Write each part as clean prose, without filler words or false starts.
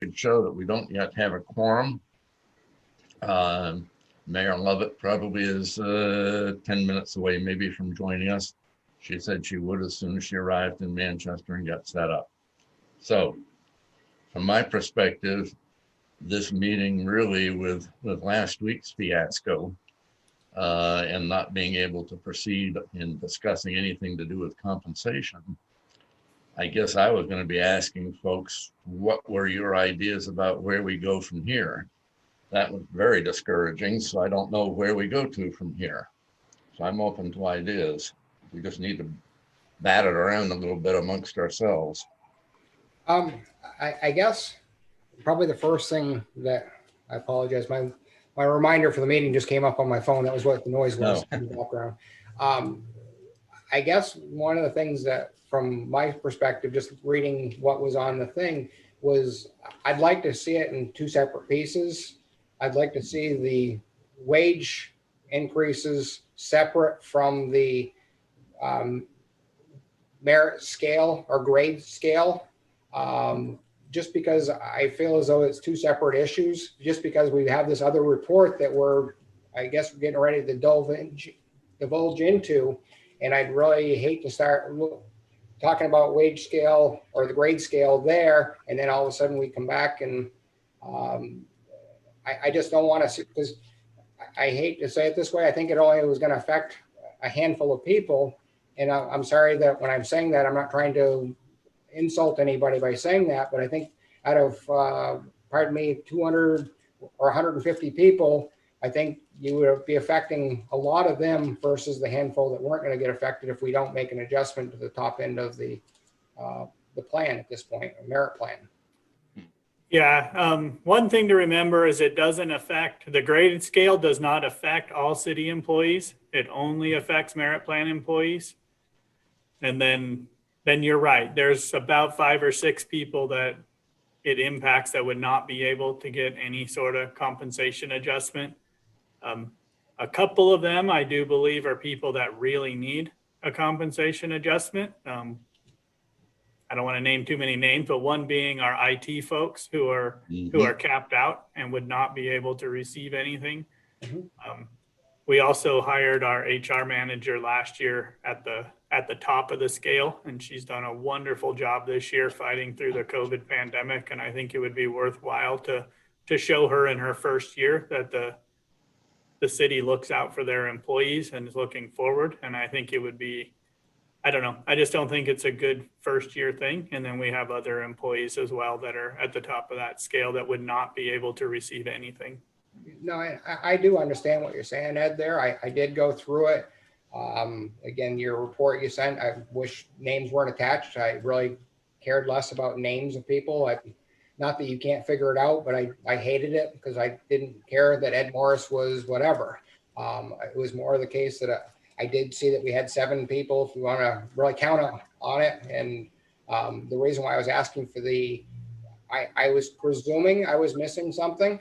could show that we don't yet have a quorum. Mayor Lovett probably is 10 minutes away, maybe, from joining us. She said she would as soon as she arrived in Manchester and got set up. So from my perspective, this meeting really with last week's fiasco and not being able to proceed in discussing anything to do with compensation, I guess I was going to be asking folks, what were your ideas about where we go from here? That was very discouraging, so I don't know where we go to from here. So I'm open to ideas. We just need to bat it around a little bit amongst ourselves. I guess probably the first thing that, I apologize, my reminder for the meeting just came up on my phone. That was what the noise was in the background. I guess one of the things that, from my perspective, just reading what was on the thing, was I'd like to see it in two separate pieces. I'd like to see the wage increases separate from the merit scale or grade scale, just because I feel as though it's two separate issues, just because we have this other report that we're, I guess, we're getting ready to divulge into. And I'd really hate to start talking about wage scale or the grade scale there, and then all of a sudden we come back and I just don't want to see, because I hate to say it this way, I think it only was going to affect a handful of people. And I'm sorry that when I'm saying that, I'm not trying to insult anybody by saying that, but I think out of, pardon me, 200 or 150 people, I think you would be affecting a lot of them versus the handful that weren't going to get affected if we don't make an adjustment to the top end of the plan at this point, a merit plan. Yeah, one thing to remember is it doesn't affect, the graded scale does not affect all city employees. It only affects merit plan employees. And then you're right. There's about 5 or 6 people that it impacts that would not be able to get any sort of compensation adjustment. A couple of them, I do believe, are people that really need a compensation adjustment. I don't want to name too many names, but one being our IT folks who are capped out and would not be able to receive anything. We also hired our HR manager last year at the top of the scale, and she's done a wonderful job this year fighting through the COVID pandemic. And I think it would be worthwhile to show her in her first year that the city looks out for their employees and is looking forward. And I think it would be, I don't know, I just don't think it's a good first year thing. And then we have other employees as well that are at the top of that scale that would not be able to receive anything. No, I do understand what you're saying, Ed, there. I did go through it. Again, your report you sent, I wish names weren't attached. I really cared less about names of people. Not that you can't figure it out, but I hated it because I didn't care that Ed Morris was whatever. It was more the case that I did see that we had 7 people, if you want to really count on it. And the reason why I was asking for I was presuming I was missing something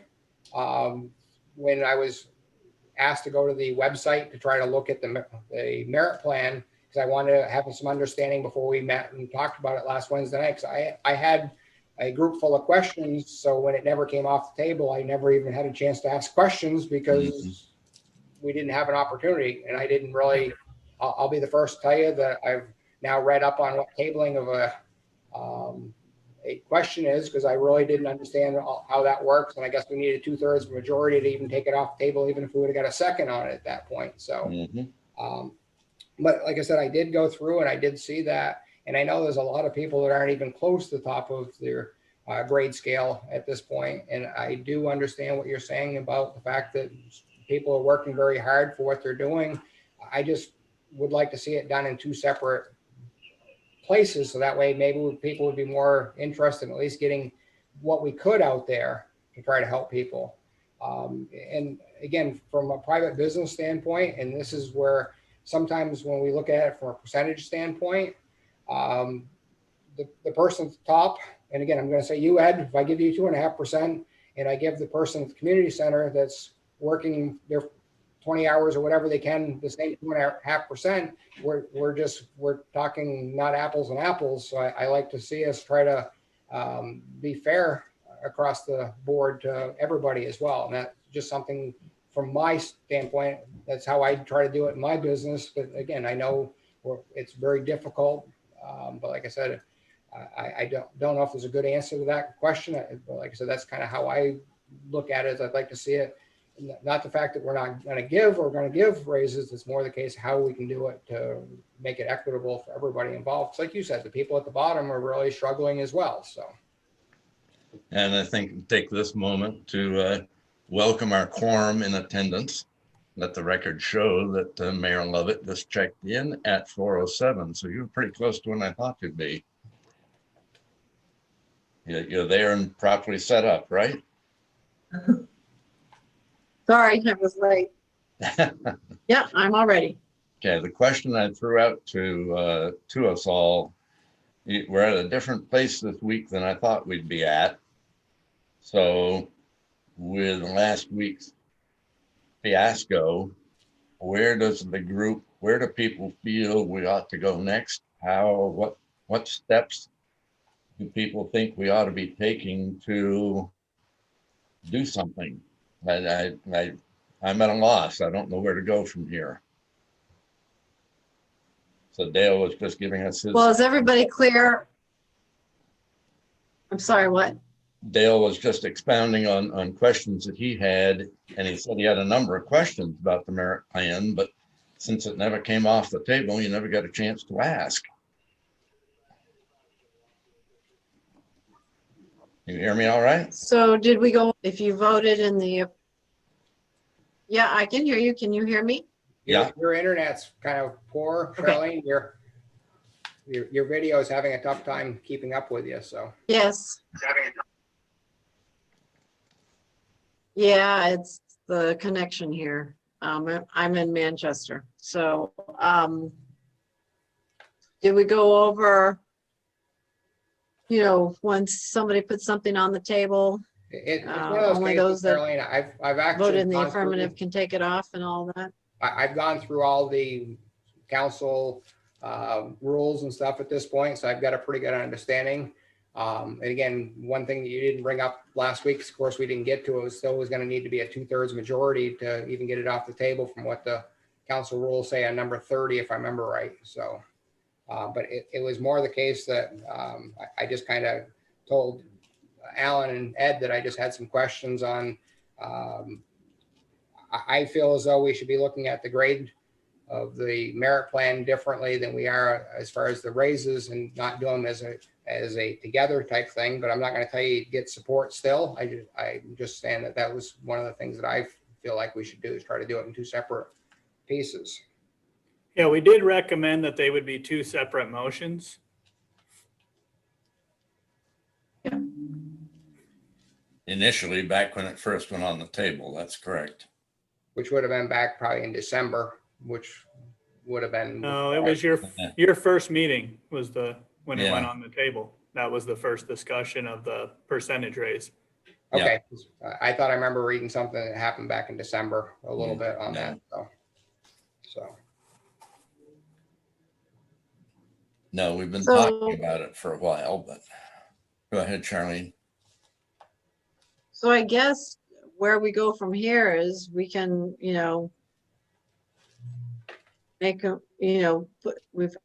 when I was asked to go to the website to try to look at the merit plan, because I wanted to have some understanding before we met and talked about it last Wednesday night. Because I had a group full of questions, so when it never came off the table, I never even had a chance to ask questions because we didn't have an opportunity. And I didn't really, I'll be the first to tell you that I've now read up on what tabling of a question is, because I really didn't understand how that works. And I guess we needed 2/3 majority to even take it off the table, even if we would have got a second on it at that point. So, but like I said, I did go through and I did see that. And I know there's a lot of people that aren't even close to the top of their grade scale at this point. And I do understand what you're saying about the fact that people are working very hard for what they're doing. I just would like to see it done in 2 separate places, so that way maybe people would be more interested in at least getting what we could out there to try to help people. And again, from a private business standpoint, and this is where sometimes when we look at it from a percentage standpoint, the person at the top, and again, I'm going to say you, Ed, if I give you 2.5% and I give the person at the community center that's working their 20 hours or whatever they can, the same 2.5%, we're talking not apples and apples. So I like to see us try to be fair across the board to everybody as well. And that's just something from my standpoint, that's how I try to do it in my business. But again, I know it's very difficult. But like I said, I don't know if there's a good answer to that question. But like I said, that's kind of how I look at it, as I'd like to see it. Not the fact that we're not going to give raises. It's more the case how we can do it to make it equitable for everybody involved. Like you said, the people at the bottom are really struggling as well. So. And I think take this moment to welcome our quorum in attendance. Let the record show that Mayor Lovett just checked in at 4:07. So you were pretty close to when I thought you'd be. You're there and properly set up, right? Sorry, I was late. Yeah, I'm all ready. Okay, the question I threw out to us all, we're at a different place this week than I thought we'd be at. So with last week's fiasco, where do people feel we ought to go next? What steps do people think we ought to be taking to do something? I'm at a loss. I don't know where to go from here. So Dale was just giving us his. Well, is everybody clear? I'm sorry, what? Dale was just expounding on questions that he had, and he said he had a number of questions about the merit plan, but since it never came off the table, you never got a chance to ask. Can you hear me all right? So did we go, if you voted in the, yeah, I can hear you. Can you hear me? Yeah. Your internet's kind of poor, Okay. Charlene. Your video is having a tough time keeping up with you, so. Yes. Yeah, it's the connection here. I'm in Manchester. So did we go over, once somebody puts something on the table, It's one of only those cases, those that Charlene, I've actually voted in the gone affirmative through- can take it off and all that? I've gone through all the council rules and stuff at this point, so I've got a pretty good understanding. And again, one thing that you didn't bring up last week, of course, we didn't get to, it was still was going to need to be a 2/3 majority to even get it off the table from what the council rules say on number 30, if I remember right. So, but it was more the case that I just kind of told Alan and Ed that I just had some questions on. I feel as though we should be looking at the grade of the merit plan differently than we are as far as the raises, and not do them as a together type thing. But I'm not going to tell you get support still. I'm just saying that was one of the things that I feel like we should do, is try to do it in two separate pieces. Yeah, we did recommend that they would be two separate motions. Initially, back when it first went on the table, that's correct. Which would have been back probably in December, which would have been. No, it was your first meeting was when it went on the table. That was the first discussion of the percentage raise. Okay, I thought I remember reading something that happened back in December a little bit on that. So. No, we've been talking about it for a while, but go ahead, Charlene. So I guess where we go from here is we can, make a,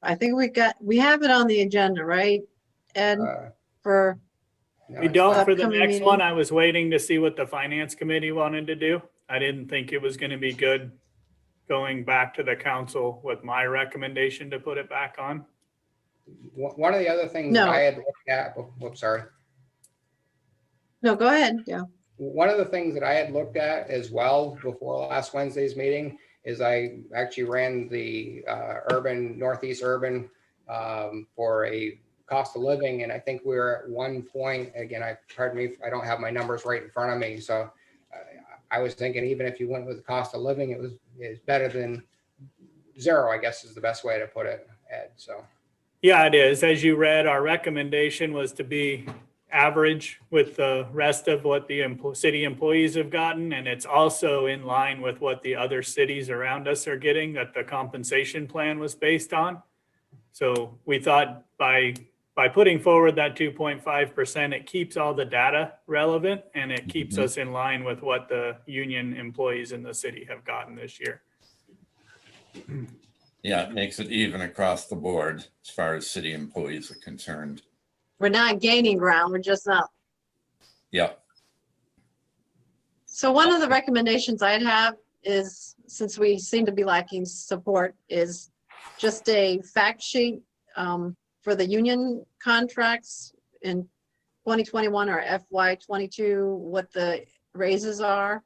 I think we have it on the agenda, right? Ed, for, No, We it's don't fine. for the Upcoming next meeting. one. I was waiting to see what the finance committee wanted to do. I didn't think it was going to be good going back to the council with my recommendation to put it back on. One of the other things No. that I had looked at, whoops, sorry. no, go ahead. Yeah. One of the things that I had looked at as well before last Wednesday's meeting is I actually ran the Northeast Urban for a cost of living. And I think we were at one point, again, pardon me, I don't have my numbers right in front of me. So I was thinking, even if you went with the cost of living, it's better than zero, I guess is the best way to put it, Ed. So. Yeah, it is. As you read, our recommendation was to be average with the rest of what the city employees have gotten. And it's also in line with what the other cities around us are getting, that the compensation plan was based on. So we thought by by putting forward that 2.5%, it keeps all the data relevant and it keeps Mhm. us in line with what the union employees in the city have gotten this year. Yeah, it makes it even across the board as far as city employees are concerned. We're not gaining ground, we're just not. Yeah. So one of the recommendations I'd have is, since we seem to be lacking support, is just a fact sheet for the union contracts in 2021 or FY22, what the raises are,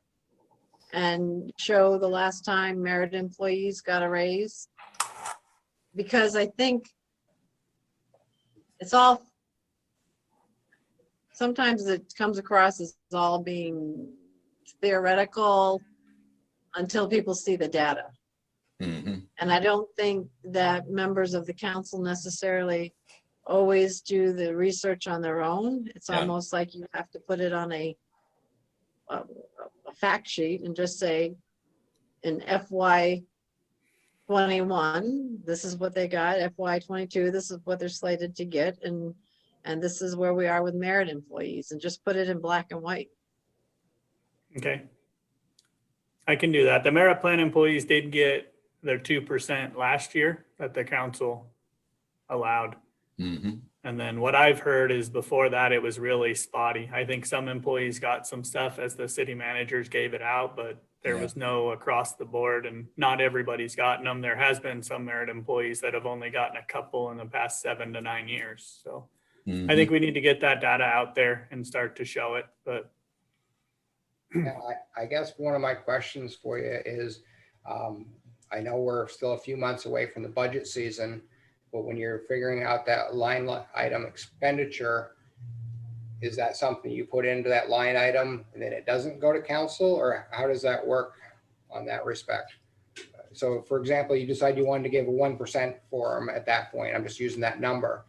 and show the last time merit employees got a raise. Because I think it's all, sometimes it comes across as all being theoretical until people see the data. Mhm. And I don't think that members of the council necessarily always do the research on their own. It's Yeah. almost like you have to put it on a fact sheet and just say, in FY21, this is what they got. FY22, this is what they're slated to get, and this is where we are with merit employees, and just put it in black and white. Okay. I can do that. The merit plan employees did get their 2% last year that the council allowed. Mhm. And then what I've heard is before that, it was really spotty. I think some employees got some stuff as the city managers gave it out, but there Yeah. was no across the board, and not everybody's gotten them. There has been some merit employees that have only gotten a couple in the past 7 to 9 years. So I think we need to get that data out there and start to show it, but Yeah, I guess one of my questions for you is, I know we're still a few months away from the budget season, but when you're figuring out that line item expenditure, is that something you put into that line item and then it doesn't go to council, or how does that work on that respect? So for example, you decide you wanted to give a 1% for them at that point. I'm just using that number.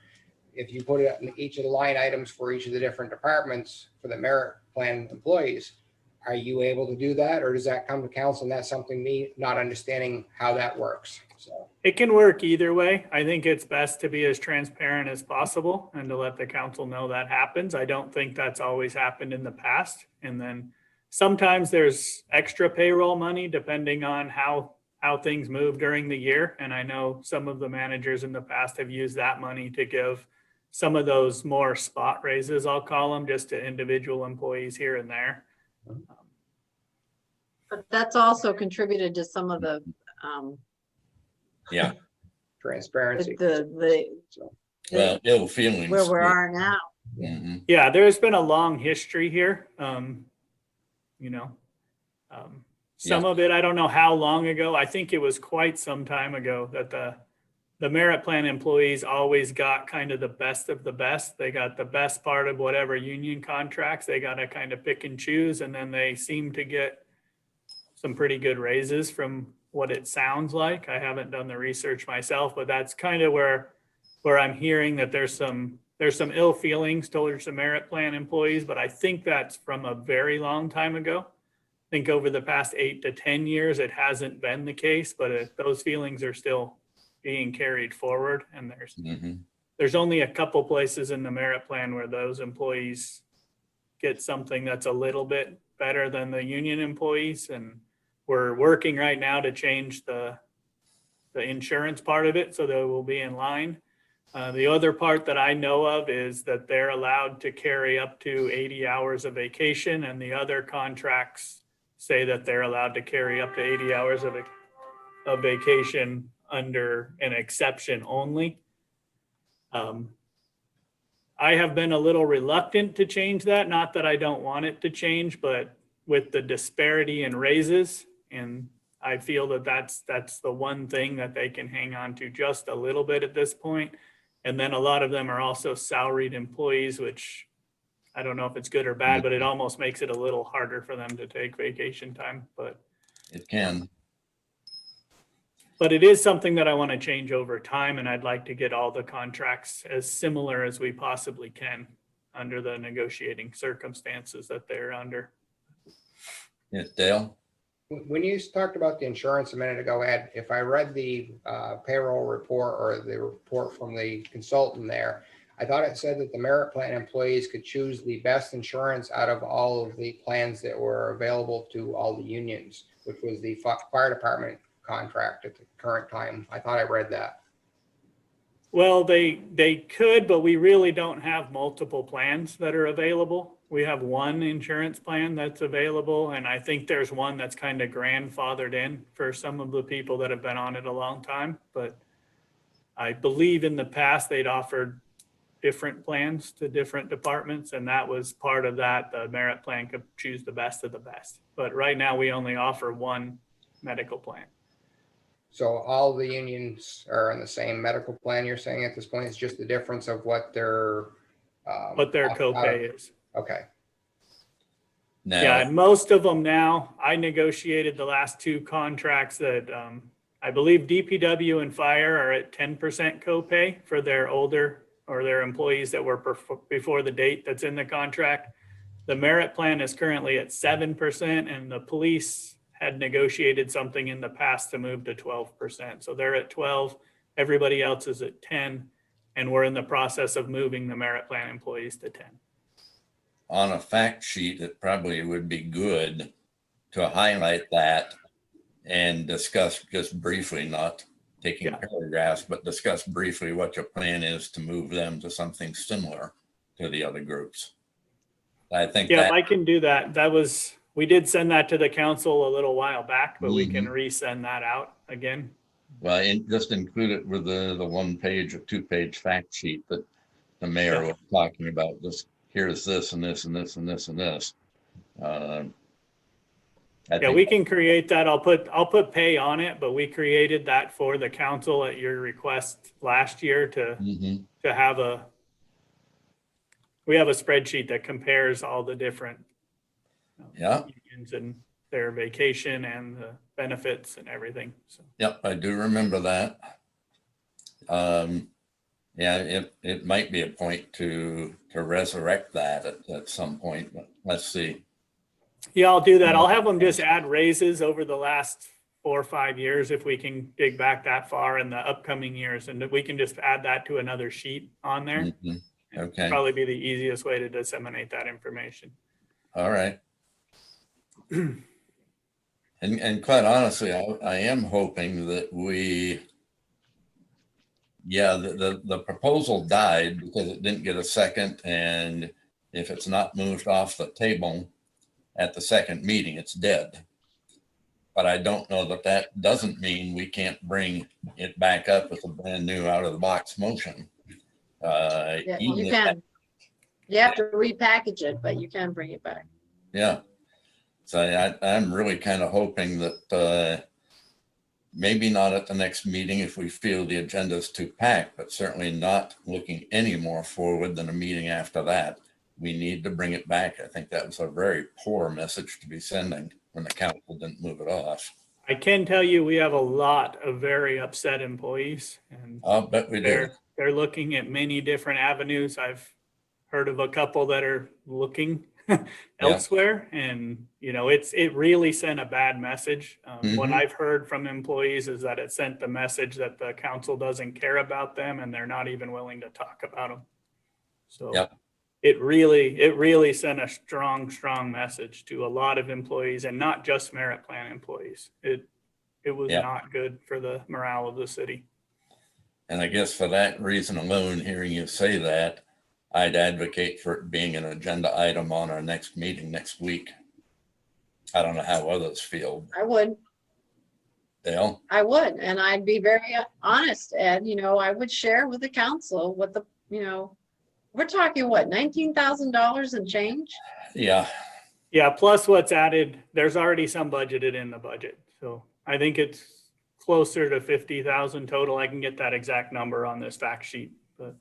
If you put it in each of the line items for each of the different departments for the merit plan employees, are you able to do that, or does that come to council and that's something me not understanding how that works? So it can work either way. I think it's best to be as transparent as possible and to let the council know that happens. I don't think that's always happened in the past. And then sometimes there's extra payroll money depending on how things move during the year. And I know some of the managers in the past have used that money to give some of those more spot raises, I'll call them, just to individual employees here and there. But that's also contributed to some of the Yeah. transparency. So, Well, ill feelings. where we are now. Mhm. Yeah, there's been a long history here. Some of it, I don't know how long ago. I think it was quite some time ago that the merit plan employees always got kind of the best of the best. They got the best part of whatever union contracts. They got to kind of pick and choose, and then they seem to get some pretty good raises from what it sounds like. I haven't done the research myself, but that's kind of where I'm hearing that there's some ill feelings towards the merit plan employees, but I think that's from a very long time ago. I think over the past 8 to 10 years, it hasn't been the case, but those feelings are still being carried forward. And Mhm. there's only a couple places in the merit plan where those employees get something that's a little bit better than the union employees. And we're working right now to change the insurance part of it so that we'll be in line. The other part that I know of is that they're allowed to carry up to 80 hours of vacation, and the other contracts say that they're allowed to carry up to 80 hours of vacation under an exception only. I have been a little reluctant to change that, not that I don't want it to change, but with the disparity in raises, and I feel that that's the one thing that they can hang on to just a little bit at this point. And then a lot of them are also salaried employees, which I don't know if it's good or bad, but it almost makes it a little harder for them to take vacation time. But It can. it is something that I want to change over time, and I'd like to get all the contracts as similar as we possibly can under the negotiating circumstances that they're under. Yes, Dale? when you talked about the insurance a minute ago, Ed, if I read the payroll report or the report from the consultant there, I thought it said that the merit plan employees could choose the best insurance out of all of the plans that were available to all the unions, which was the fire department contract at the current time. I thought I read that. Well, they could, but we really don't have multiple plans that are available. We have one insurance plan that's available, and I think there's one that's kind of grandfathered in for some of the people that have been on it a long time. But I believe in the past they'd offered different plans to different departments, and that was part of that. The merit plan could choose the best of the best. But right now we only offer one medical plan. So all the unions are in the same medical plan, you're saying at this point? It's just the difference of what their copay is. Okay. Now, Yeah, and most of them now, I negotiated the last two contracts that I believe DPW and fire are at 10% copay for their older or their employees that were before the date that's in the contract. The merit plan is currently at 7%, and the police had negotiated something in the past to move to 12%. So they're at 12, everybody else is at 10, and we're in the process of moving the merit plan employees to 10. on a fact sheet, it probably would be good to highlight that and discuss just briefly, not taking paragraphs, but discuss briefly what your plan is to move them to something similar to the other groups. I think Yeah, that, I can do that. We did send that to the council a little while back, but we can resend that out again. well, just include it with the 1 page or 2 page fact sheet that the mayor was talking about. Just here's this and this and this and this and this. We can create that. I'll put pay on it, but we created that for the council at your request last year to have we have a spreadsheet that compares all the different unions and their vacation and the benefits and everything. So. Yep, I do remember that. It might be a point to resurrect that at some point, but let's see. Yeah, I'll do that. I'll have them just add raises over the last 4 or 5 years if we can dig back that far in the upcoming years, and we can just add that to another sheet on there. Okay. Probably be the easiest way to disseminate that information. All right. And quite honestly, I am hoping that the proposal died because it didn't get a second, and if it's not moved off the table at the second meeting, it's dead. But I don't know that doesn't mean we can't bring it back up with a brand new out of the box motion. You can. You have to repackage it, but you can bring it back. Yeah. So I'm really kind of hoping that maybe not at the next meeting if we feel the agenda is too packed, but certainly not looking any more forward than a meeting after that. We need to bring it back. I think that was a very poor message to be sending when the council didn't move it off. I can tell you we have a lot of very upset employees, and I'll bet we do. They're looking at many different avenues. I've heard of a couple that are looking elsewhere, and it really sent a bad message. What I've heard from employees is that it sent the message that the council doesn't care about them, and they're not even willing to talk about them. So it really sent a strong message to a lot of employees, and not just merit plan employees. It was not good for the morale of the city. And I guess for that reason alone, hearing you say that, I'd advocate for it being an agenda item on our next meeting next week. I don't know how others feel. I would. Dale? I would, and I'd be very honest, Ed. I would share with the council what we're talking $19,000 and change. Yeah. Plus what's added, there's already some budgeted in the budget. So I think it's closer to 50,000 total. I can get that exact number on this fact sheet, but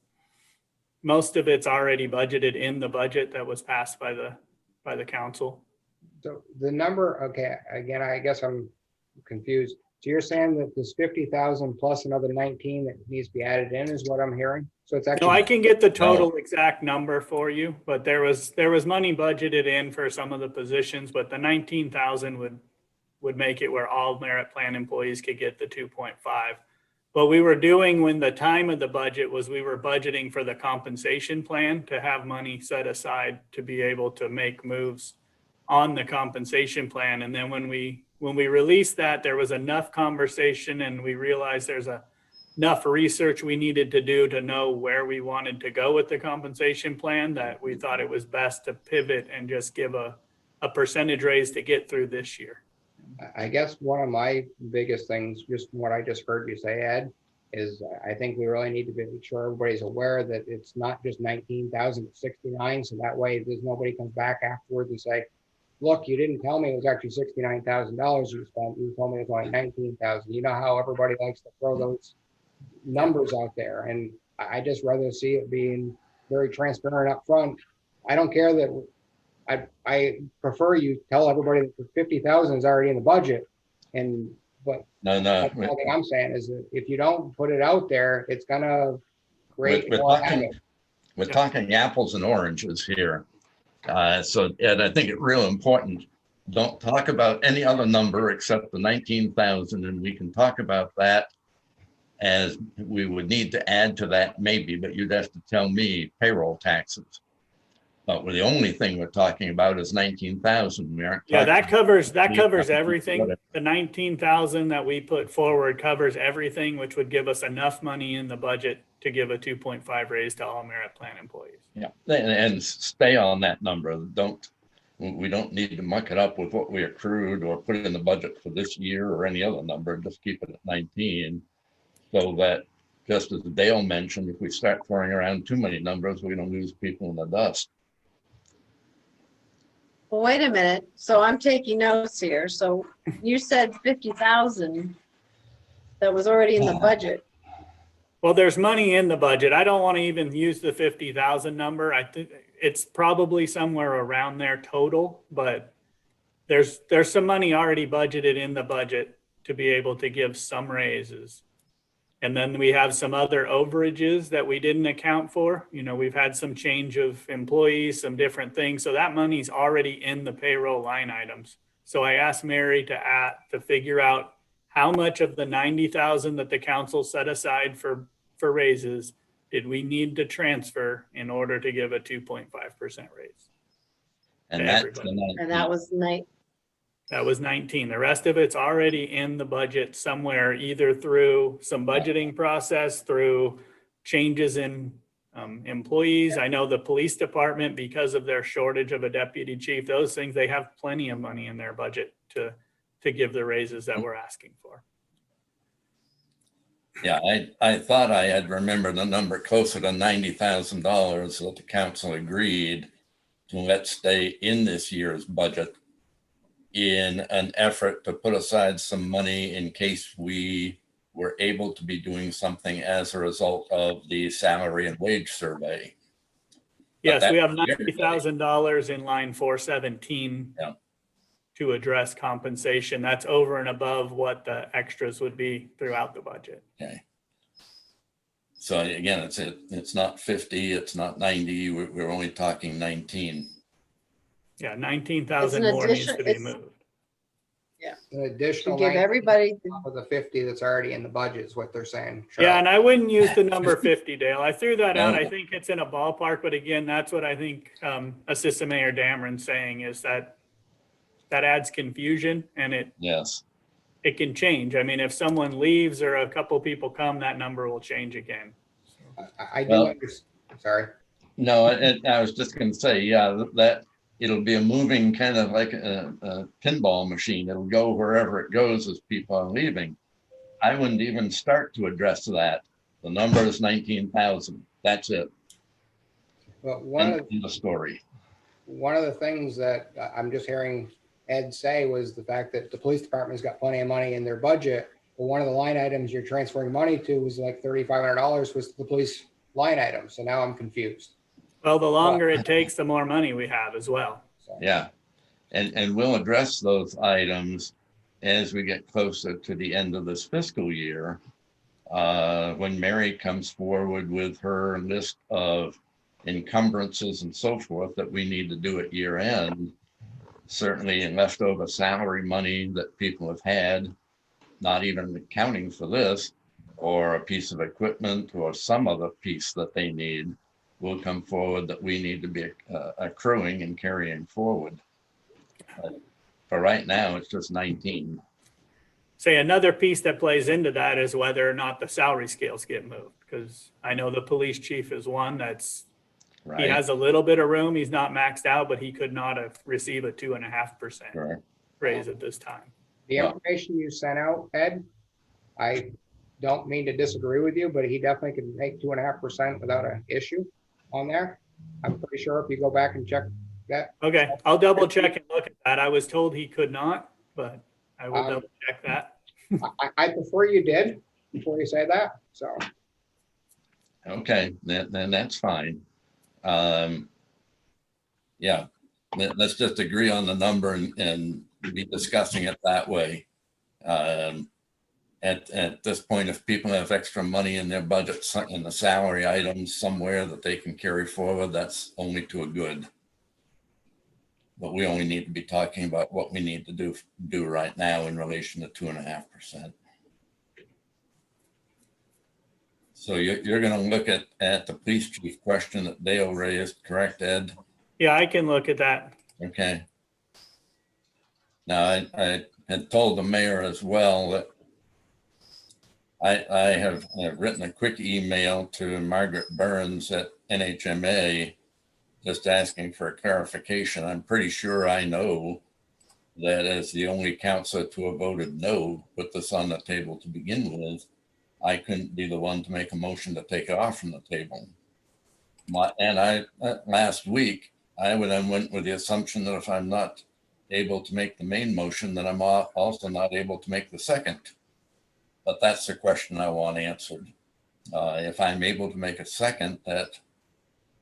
most of it's already budgeted in the budget that was passed by the council. So the number, okay, again, I guess I'm confused. So you're saying that this 50,000 plus another 19 that needs to be added in is what I'm hearing? So it's actually. No, I can get the total exact number for you, but there was money budgeted in for some of the positions, but the 19,000 would make it where all merit plan employees could get the 2.5. What we were doing when the time of the budget was we were budgeting for the compensation plan to have money set aside to be able to make moves on the compensation plan. And then when we released that, there was enough conversation and we realized there's enough research we needed to do to know where we wanted to go with the compensation plan that we thought it was best to pivot and just give a percentage raise to get through this year. I guess one of my biggest things, just from what I just heard you say, Ed, is I think we really need to make sure everybody's aware that it's not just 19,000, it's 69. So that way there's nobody comes back afterwards and say, look, you didn't tell me it was actually $69,000 you spent. You told me it was only 19,000. You know how everybody likes to throw those numbers out there. And I just rather see it being very transparent up front. I don't care that I prefer you tell everybody that the 50,000 is already in the budget. But No, that's the thing I'm saying is that if you don't put it out there, it's gonna create more havoc. we're talking apples and oranges here. So, Ed, I think it's real important. Don't talk about any other number except the 19,000, and we can talk about that as we would need to add to that maybe, but you'd have to tell me payroll taxes. But the only thing we're talking about is 19,000. We aren't. Yeah, that covers everything. Whatever. The 19,000 that we put forward covers everything, which would give us enough money in the budget to give a 2.5 raise to all merit plan employees. Yeah, and stay on that number. We don't need to muck it up with what we accrued or put it in the budget for this year or any other number. Just keep it at 19, so that, just as Dale mentioned, if we start throwing around too many numbers, we're going to lose people in the dust. Well, wait a minute. So I'm taking notes here. So you said 50,000 that was already in the budget. Well, there's money in the budget. I don't want to even use the 50,000 number. I think it's probably somewhere around there total, but there's some money already budgeted in the budget to be able to give some raises. And then we have some other overages that we didn't account for. You know, we've had some change of employees, some different things. So that money's already in the payroll line items. So I asked Mary to figure out how much of the 90,000 that the council set aside for raises did we need to transfer in order to give a 2.5% raise. And To that's everybody. And that was That was 19. The rest of it's already in the budget somewhere, either through some budgeting process, through changes in employees. I know the police department, because of their shortage of a deputy chief, those things, they have plenty of money in their budget to give the raises that we're asking for. Yeah, I thought I had remembered a number closer to $90,000 that the council agreed to let stay in this year's budget in an effort to put aside some money in case we were able to be doing something as a result of the salary and wage survey. Yes, that- we have $90,000 in line 417 Yeah. to address compensation. That's over and above what the extras would be throughout the budget. Okay. So again, it's not 50, it's not 90, we're only talking 19. Yeah, 19,000 It's an more needs to be addition- moved. An to additional give 19 everybody, off of the 50 that's already in the budget is what they're saying. Yeah, and I wouldn't use the number 50, Dale. I threw that out. No. I think it's in a ballpark, but again, that's what I think Assistant Mayor Dameron's saying is that adds confusion and it Yes. can change. I mean, if someone leaves or a couple people come, that number will change again. I do Well- understand. Sorry. No, I was just going to say, yeah, that it'll be a moving kind of like a pinball machine. It'll go wherever it goes as people are leaving. I wouldn't even start to address that. The number is 19,000. That's it. But one of End of the story. the things that I'm just hearing Ed say was the fact that the police department's got plenty of money in their budget. But one of the line items you're transferring money to was like $3,500 was the police line item. So now I'm confused. Well, the longer it takes, the more money we have as well. So, Yeah. And we'll address those items as we get closer to the end of this fiscal year. When Mary comes forward with her list of encumbrances and so forth that we need to do at year end, certainly in leftover salary money that people have had, not even accounting for this, or a piece of equipment or some other piece that they need will come forward that we need to be accruing and carrying forward. But for right now, it's just 19. Say another piece that plays into that is whether or not the salary scales get moved, because I know the police chief is one that's, he Right? has a little bit of room. He's not maxed out, but he could not have received a 2.5% Sure. raise at this time. The Well- information you sent out, Ed, I don't mean to disagree with you, but he definitely can make 2.5% without an issue on there. I'm pretty sure if you go back and check that. Okay, I'll double check and look at that. I was told he could not, but I will double check that. I prefer you did before you say that, so. Okay, then that's fine. Yeah, let's just agree on the number and be discussing it that way. At this point, if people have extra money in their budget, in the salary items somewhere that they can carry forward, that's only to a good. But we only need to be talking about what we need to do right now in relation to 2.5%. So you're going to look at the police chief question that Dale raised, correct, Ed? Yeah, I can look at that. Okay. Now, I had told the mayor as well that I have written a quick email to Margaret Burns at NHMA, just asking for a clarification. I'm pretty sure I know that as the only counselor to have voted no, put this on the table to begin with, I couldn't be the one to make a motion to take it off from the table. Last week, I then went with the assumption that if I'm not able to make the main motion, then I'm also not able to make the second. But that's the question I want answered. If I'm able to make a second, that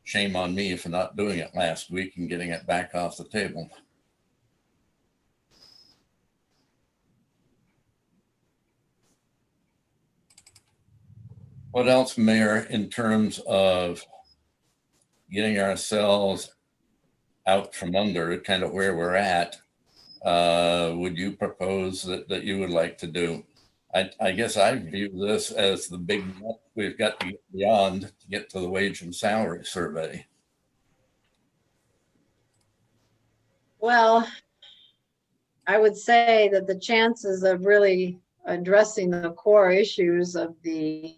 shame on me for not doing it last week and getting it back off the table. What else, Mayor, in terms of getting ourselves out from under kind of where we're at, would you propose that you would like to do? I guess I view this as the big nut we've got to get beyond to get to the wage and salary survey. Well, I would say that the chances of really addressing the core issues of the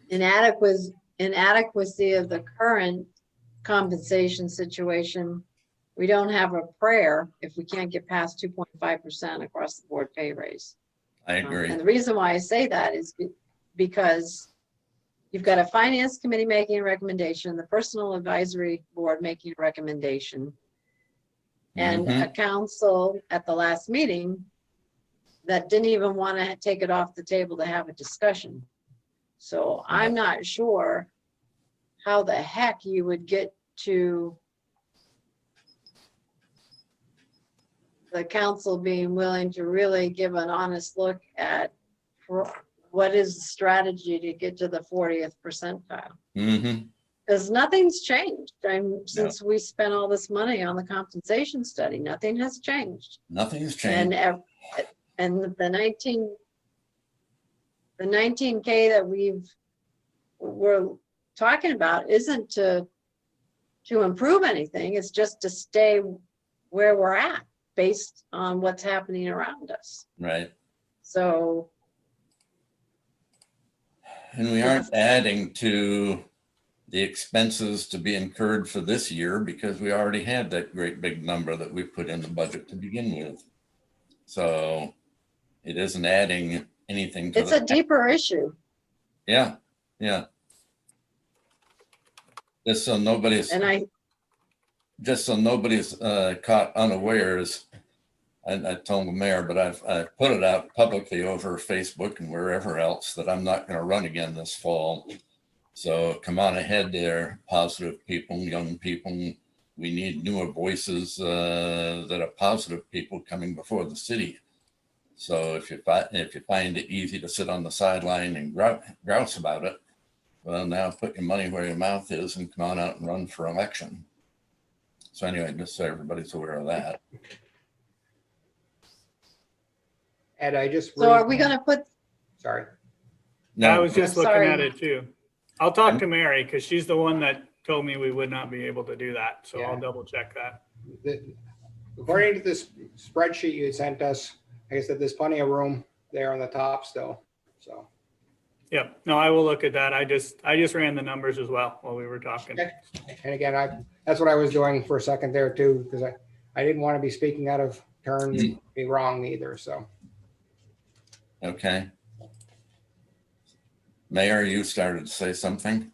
inadequacy of the current compensation situation, we don't have a prayer if we can't get past 2.5% across the board pay raise. I agree. And the reason why I say that is because you've got a finance committee making a recommendation, the personal advisory board making a recommendation, and a council at the last meeting that didn't even want to take it off the table to have a discussion. So I'm not sure how the heck you would get to the council being willing to really give an honest look at what is the strategy to get to the 40th percentile. Because nothing's changed. Since we spent all this money on the compensation study, nothing has changed. Nothing's changed. And the 19K that we're talking about isn't to improve anything. It's just to stay where we're at based on what's happening around us. Right. So. And we aren't adding to the expenses to be incurred for this year because we already had that great big number that we put in the budget to begin with. So it isn't adding anything to it's a deeper issue. Yeah. Just so nobody's caught unawares. I told the mayor, but I've put it out publicly over Facebook and wherever else that I'm not going to run again this fall. So come on ahead there, positive people, young people. We need newer voices that are positive people coming before the city. So if you find it easy to sit on the sideline and grouse about it, well, now put your money where your mouth is and come on out and run for election. So anyway, just so everybody's aware of that. Ed, I just. So are we gonna put, Sorry. I was just I'm looking sorry. at it too. I'll talk to Mary because she's the one that told me we would not be able to do that. So I'll Yeah. double check that. According to this spreadsheet you sent us, like I said, there's plenty of room there on the top still, so. Yep. No, I will look at that. I just ran the numbers as well while we were talking. Okay. And again, that's what I was doing for a second there too, because I didn't want to be speaking out of turn and be wrong either, so. Okay. Mayor, you started to say something?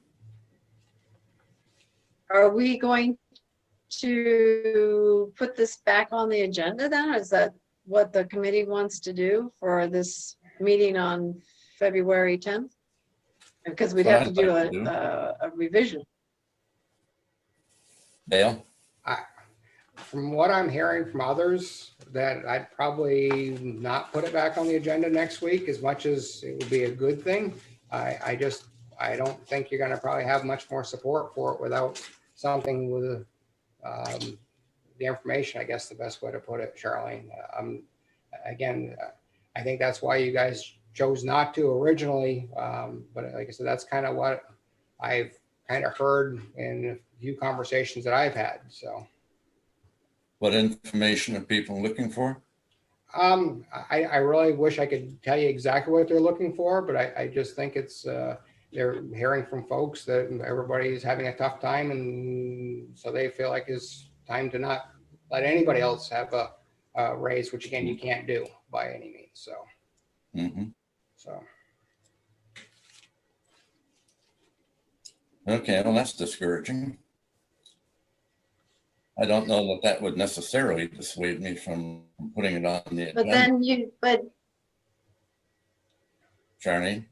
are we going to put this back on the agenda then? Is that what the committee wants to do for this meeting on February 10th? Because we'd have to do a revision. Dale? From what I'm hearing from others, that I'd probably not put it back on the agenda next week as much as it would be a good thing. I don't think you're gonna probably have much more support for it without something with the information, I guess the best way to put it, Charlene. Again, I think that's why you guys chose not to originally. But like I said, that's kind of what I've kind of heard in a few conversations that I've had, so. What information are people looking for? I really wish I could tell you exactly what they're looking for, but I just think it's, they're hearing from folks that everybody's having a tough time, and so they feel like it's time to not let anybody else have a raise, which again, you can't do by any means, so. So. Okay, well, that's discouraging. I don't know that that would necessarily dissuade me from putting it on the But agenda. then Charlene?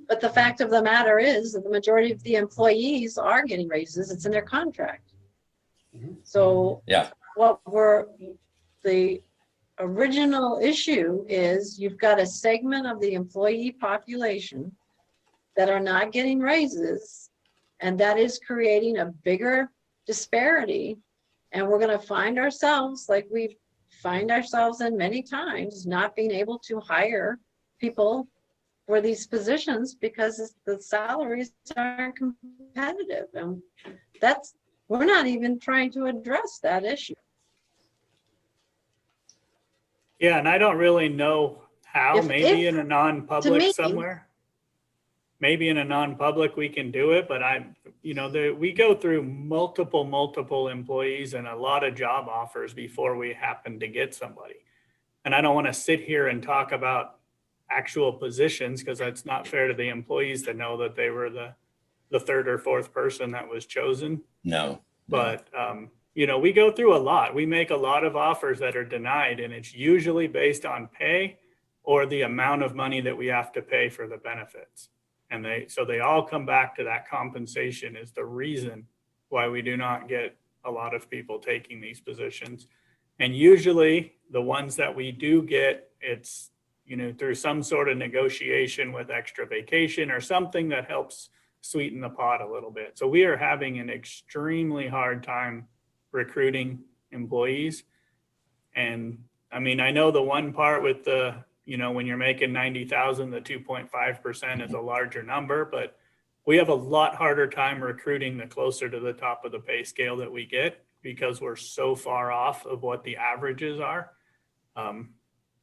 but the fact of the matter is that the majority of the employees are getting raises. It's in their contract. So Yeah. the original issue is you've got a segment of the employee population that are not getting raises, and that is creating a bigger disparity. And we're going to find ourselves, like we find ourselves in many times, not being able to hire people for these positions because the salaries aren't competitive. And we're not even trying to address that issue. Yeah, and I don't really know how, maybe in a non-public somewhere. Maybe in a non-public we can do it, but we go through multiple employees and a lot of job offers before we happen to get somebody. And I don't want to sit here and talk about actual positions because that's not fair to the employees to know that they were the third or fourth person that was chosen. No. But, we go through a lot. We make a lot of offers that are denied, and it's usually based on pay or the amount of money that we have to pay for the benefits. And they all come back to that compensation is the reason why we do not get a lot of people taking these positions. And usually the ones that we do get, it's, through some sort of negotiation with extra vacation or something that helps sweeten the pot a little bit. So we are having an extremely hard time recruiting employees. And I mean, I know the one part with when you're making 90,000, the 2.5% is a larger number, but we have a lot harder time recruiting the closer to the top of the pay scale that we get because we're so far off of what the averages are.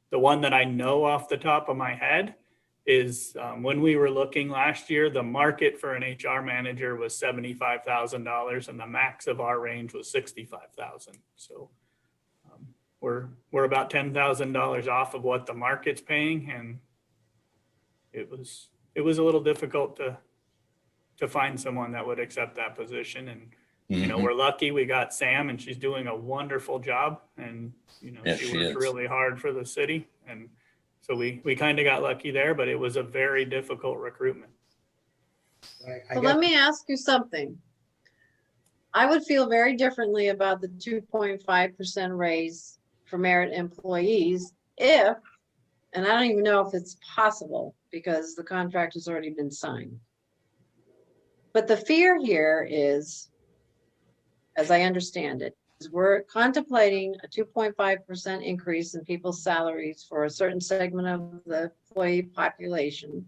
The one that I know off the top of my head is when we were looking last year, the market for an HR manager was $75,000 and the max of our range was $65,000. So we're about $10,000 off of what the market's paying, and it was a little difficult to find someone that would accept that position. And we're lucky we got Sam, and she's doing a wonderful job, and she works really hard for the city, and so we kind of got lucky there, but it was a very difficult recruitment. So let me ask you something. I would feel very differently about the 2.5% raise for merit employees if, and I don't even know if it's possible because the contract has already been signed. But the fear here is, as I understand it, we're contemplating a 2.5% increase in people's salaries for a certain segment of the employee population.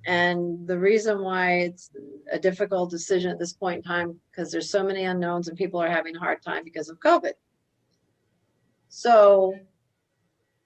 And the reason why it's a difficult decision at this point in time, because there's so many unknowns and people are having a hard time because of COVID. So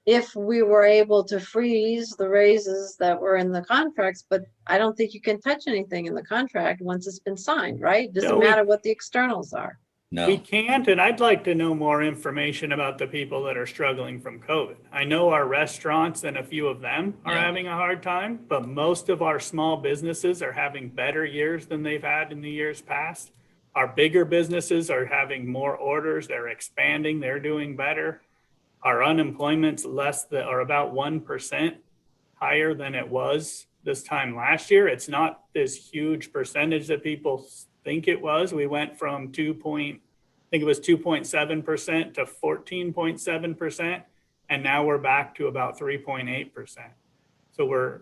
if we were able to freeze the raises that were in the contracts, but I don't think you can touch anything in the contract once it's been signed, right? Doesn't No, matter what the externals are. We No, can't, and I'd like to know more information about the people that are struggling from COVID. I know our restaurants and a few of them are Yeah. having a hard time, but most of our small businesses are having better years than they've had in the years past. Our bigger businesses are having more orders, they're expanding, they're doing better. Our unemployment's less than, or about 1% higher than it was this time last year. It's not this huge percentage that people think it was. We went from I think it was 2.7% to 14.7%. And now we're back to about 3.8%. So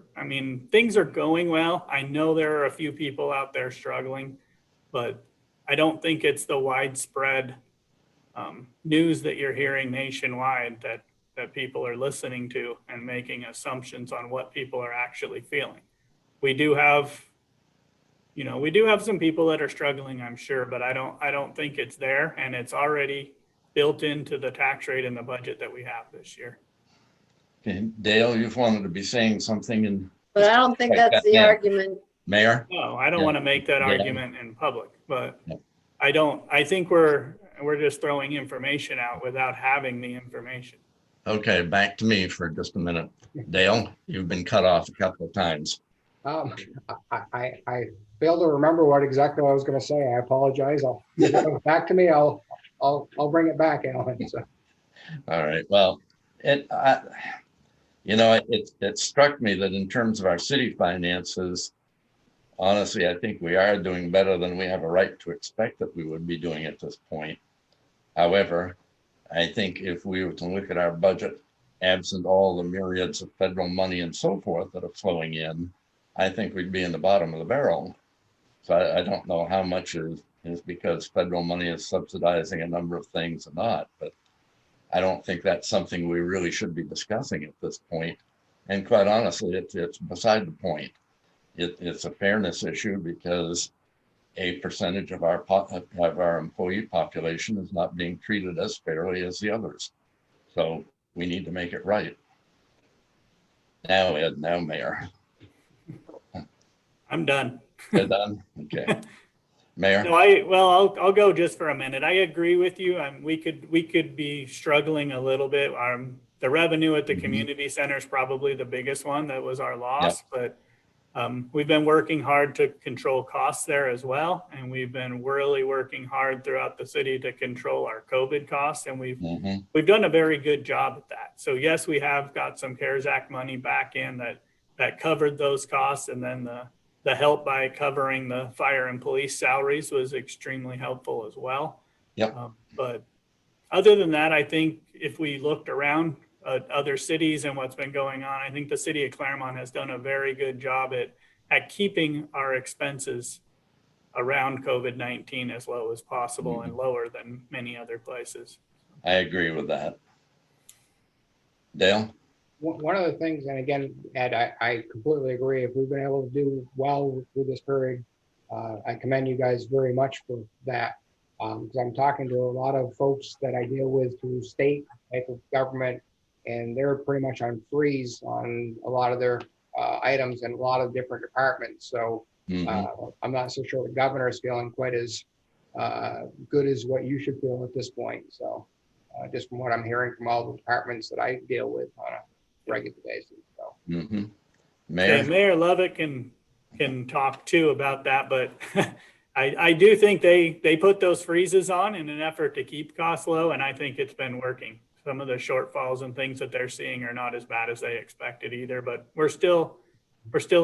things are going well. I know there are a few people out there struggling, but I don't think it's the widespread news that you're hearing nationwide that people are listening to and making assumptions on what people are actually feeling. We do have some people that are struggling, I'm sure, but I don't think it's there, and it's already built into the tax rate in the budget that we have this year. okay, Dale, you've wanted to be saying something But I don't think that's the argument. Mayor? No, I don't Yeah. want to make that Yeah. argument in public, but Yeah. I think we're just throwing information out without having the information. Okay, back to me for just a minute. Dale, you've been cut off a couple of times. I failed to remember what exactly I was going to say. I apologize. If it comes back to me. I'll bring it back, Alan. So. All right, well, it struck me that in terms of our city finances, honestly, I think we are doing better than we have a right to expect that we would be doing at this point. However, I think if we were to look at our budget, absent all the myriads of federal money and so forth that are flowing in, I think we'd be in the bottom of the barrel. So I don't know how much is because federal money is subsidizing a number of things or not, but I don't think that's something we really should be discussing at this point. And quite honestly, it's beside the point. It's a fairness issue because a percentage of our employee population is not being treated as fairly as the others. So we need to make it right. Now, Ed, now Mayor. I'm done. You're done? Okay. Mayor? No, I'll go just for a minute. I agree with you. We could be struggling a little bit. The revenue at the community center is probably the biggest one. That was our loss, but we've been working hard to control costs there as well. And we've been really working hard throughout the city to control our COVID costs. And we've done a very good job at that. So yes, we have got some CARES Act money back in that covered those costs. And then the help by covering the fire and police salaries was extremely helpful as well. Yep. But other than that, I think if we looked around other cities and what's been going on, I think the city of Claremont has done a very good job at keeping our expenses around COVID-19 as low as possible and lower than many other places. I agree with that. Dale? One of the things, and again, Ed, I completely agree. If we've been able to do well through this period, I commend you guys very much for that. Because I'm talking to a lot of folks that I deal with through state type of government, and they're pretty much on freeze on a lot of their items in a lot of different departments. So I'm not so sure the governor is feeling quite as good as what you should feel at this point. So just from what I'm hearing from all the departments that I deal with on a regular basis. So. Mayor? Mayor Lovett can talk too about that, but I do think they put those freezes on in an effort to keep costs low, and I think it's been working. Some of the shortfalls and things that they're seeing are not as bad as they expected either, but we're still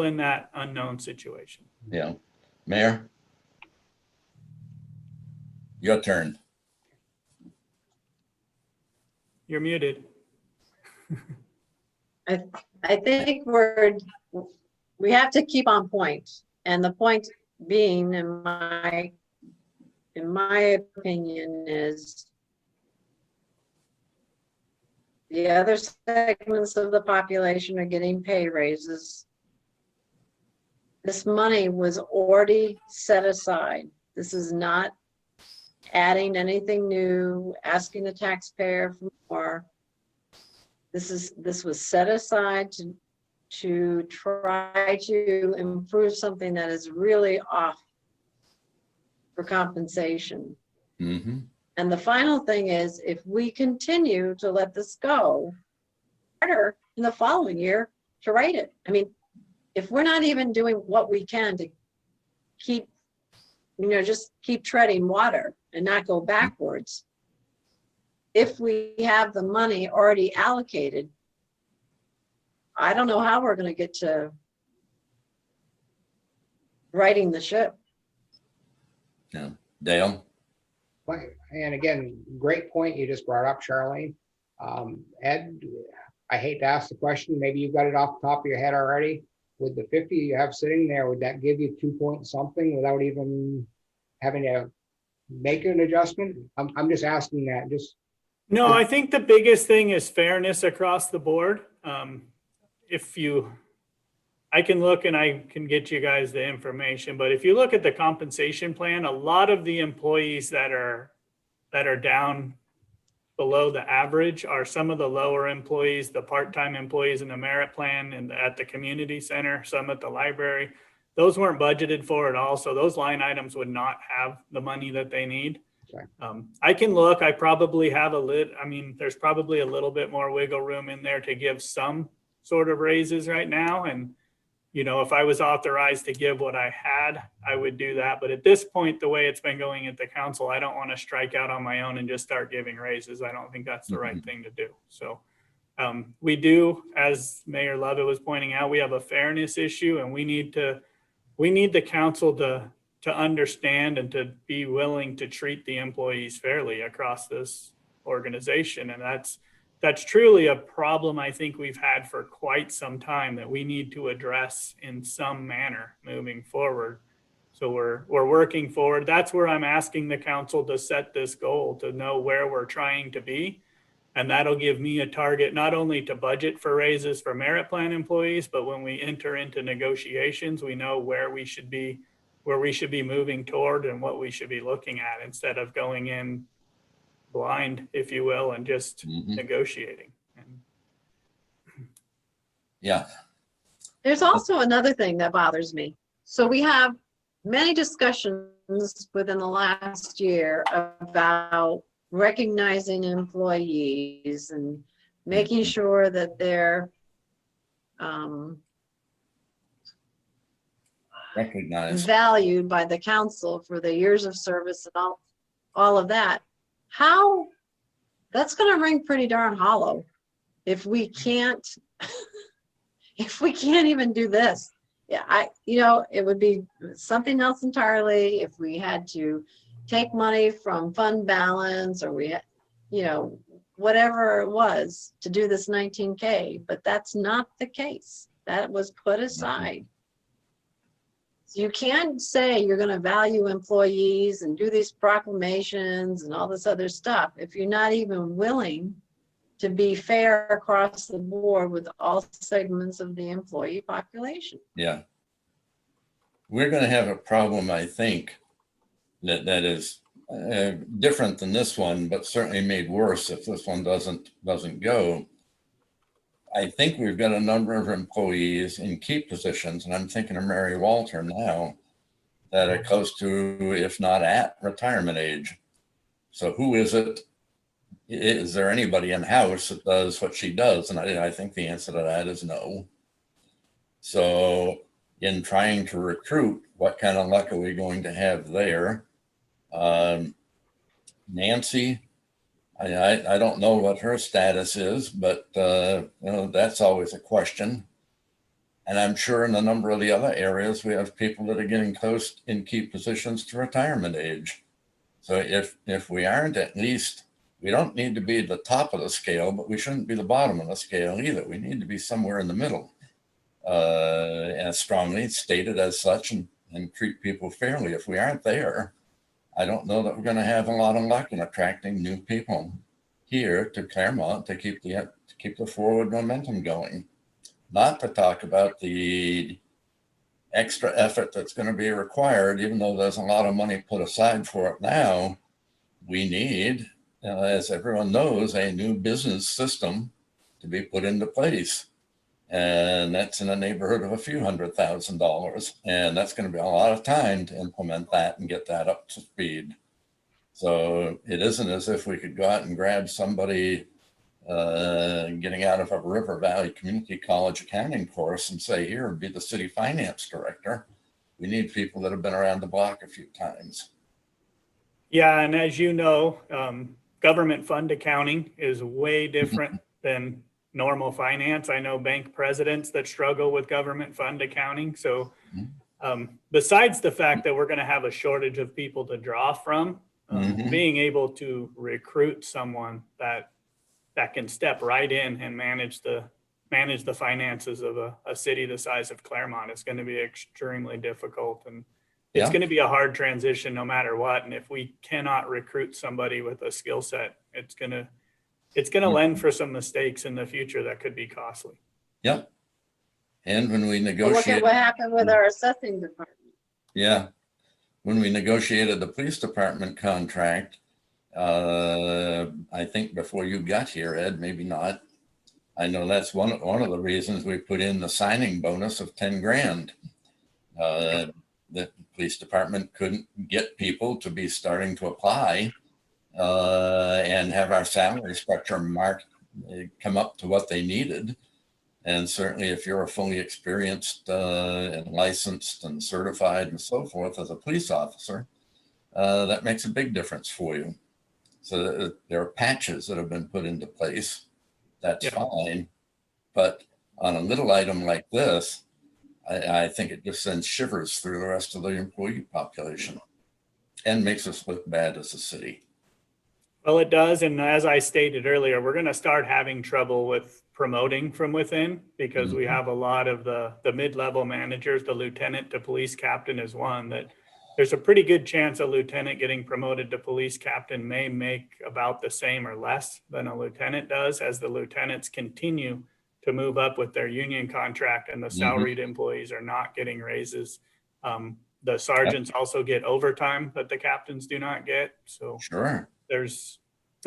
in that unknown situation. Yeah. Mayor? Your turn. You're muted. I think we have to keep on point, and the point being, in my in my opinion, is the other segments of the population are getting pay raises. This money was already set aside. This is not adding anything new, asking the taxpayer for more. This was set aside to try to improve something that is really off for compensation. Mm-hmm. And the final thing is, if we continue to let this go, harder in the following year to write it. I mean, if we're not even doing what we can to keep, just keep treading water and not go backwards, if we have the money already allocated, I don't know how we're going to get to righting the ship. Yeah. Dale? And again, great point you just brought up, Charlene. Ed, I hate to ask the question, maybe you got it off the top of your head already. With the 50 you have sitting there, would that give you 2 point something without even having to make an adjustment? I'm just asking that. No, I think the biggest thing is fairness across the board. I can look and I can get you guys the information, but if you look at the compensation plan, a lot of the employees that are down below the average are some of the lower employees, the part-time employees in the merit plan and at the community center, some at the library. Those weren't budgeted for at all. So those line items would not have the money that they need. Okay. I can look, I probably have there's probably a little bit more wiggle room in there to give some sort of raises right now. And, if I was authorized to give what I had, I would do that. But at this point, the way it's been going at the council, I don't want to strike out on my own and just start giving raises. I don't think that's the right thing to do. So we do, as Mayor Lovett was pointing out, we have a fairness issue, and we need the council to understand and to be willing to treat the employees fairly across this organization. And that's truly a problem I think we've had for quite some time that we need to address in some manner moving forward. So we're working forward. That's where I'm asking the council to set this goal, to know where we're trying to be. And that'll give me a target, not only to budget for raises for merit plan employees, but when we enter into negotiations, we know where we should be moving toward and what we should be looking at, instead of going in blind, if you will, and just negotiating. Yeah. There's also another thing that bothers me. So we have many discussions within the last year about recognizing employees and making sure that they're Recognized. valued by the council for their years of service and all of that. How that's going to ring pretty darn hollow if we can't even do this. Yeah, it would be something else entirely if we had to take money from fund balance, or we had, whatever it was to do this 19K, but that's not the case. That was put aside. You can't say you're going to value employees and do these proclamations and all this other stuff if you're not even willing to be fair across the board with all segments of the employee population. Yeah. We're going to have a problem, I think, that is different than this one, but certainly made worse if this one doesn't go. I think we've got a number of employees in key positions, and I'm thinking of Mary Walter now, that are close to, if not at, retirement age. So who is it? Is there anybody in-house that does what she does? And I think the answer to that is no. So in trying to recruit, what kind of luck are we going to have there? Nancy, I don't know what her status is, but that's always a question. And I'm sure in a number of the other areas, we have people that are getting close in key positions to retirement age. So if we aren't, at least, we don't need to be at the top of the scale, but we shouldn't be the bottom of the scale either. We need to be somewhere in the middle, and strongly stated as such, and treat people fairly. If we aren't there, I don't know that we're going to have a lot of luck in attracting new people here to Claremont to keep the forward momentum going. Not to talk about the extra effort that's going to be required, even though there's a lot of money put aside for it now. We need, as everyone knows, a new business system to be put into place. And that's in the neighborhood of a few $100,000. And that's going to be a lot of time to implement that and get that up to speed. So it isn't as if we could go out and grab somebody getting out of a River Valley Community College accounting course and say, here, be the city finance director. We need people that have been around the block a few times. Yeah, and as you know, government fund accounting is way different than normal finance. I know bank presidents that struggle with government fund accounting. So besides the fact that we're going to have a shortage of people to draw from, being able to recruit someone that can step right in and manage the finances of a city the size of Claremont is going to be extremely difficult. And it's going to be a hard transition no matter what. And if we cannot recruit somebody with a skill set, it's going to lend for some mistakes in the future that could be costly. Yep. And when we Look at negotiate, what happened with our assessing department. yeah, when we negotiated the police department contract, I think before you got here, Ed, maybe not. I know that's one of the reasons we put in the signing bonus of 10 grand. The police department couldn't get people to be starting to apply and have our salary structure come up to what they needed. And certainly if you're a fully experienced and licensed and certified and so forth as a police officer, that makes a big difference for you. So there are patches that have been put into place. That's fine. But on a little item like this, I think it just sends shivers through the rest of the employee population and makes us look bad as a city. Well, it does. And as I stated earlier, we're going to start having trouble with promoting from within because we have a lot of the mid-level managers. The lieutenant to police captain is one that there's a pretty good chance a lieutenant getting promoted to police captain may make about the same or less than a lieutenant does as the lieutenants continue to move up with their union contract and the salaried employees are not getting raises. The sergeants also get overtime that the captains do not get. So Sure. There's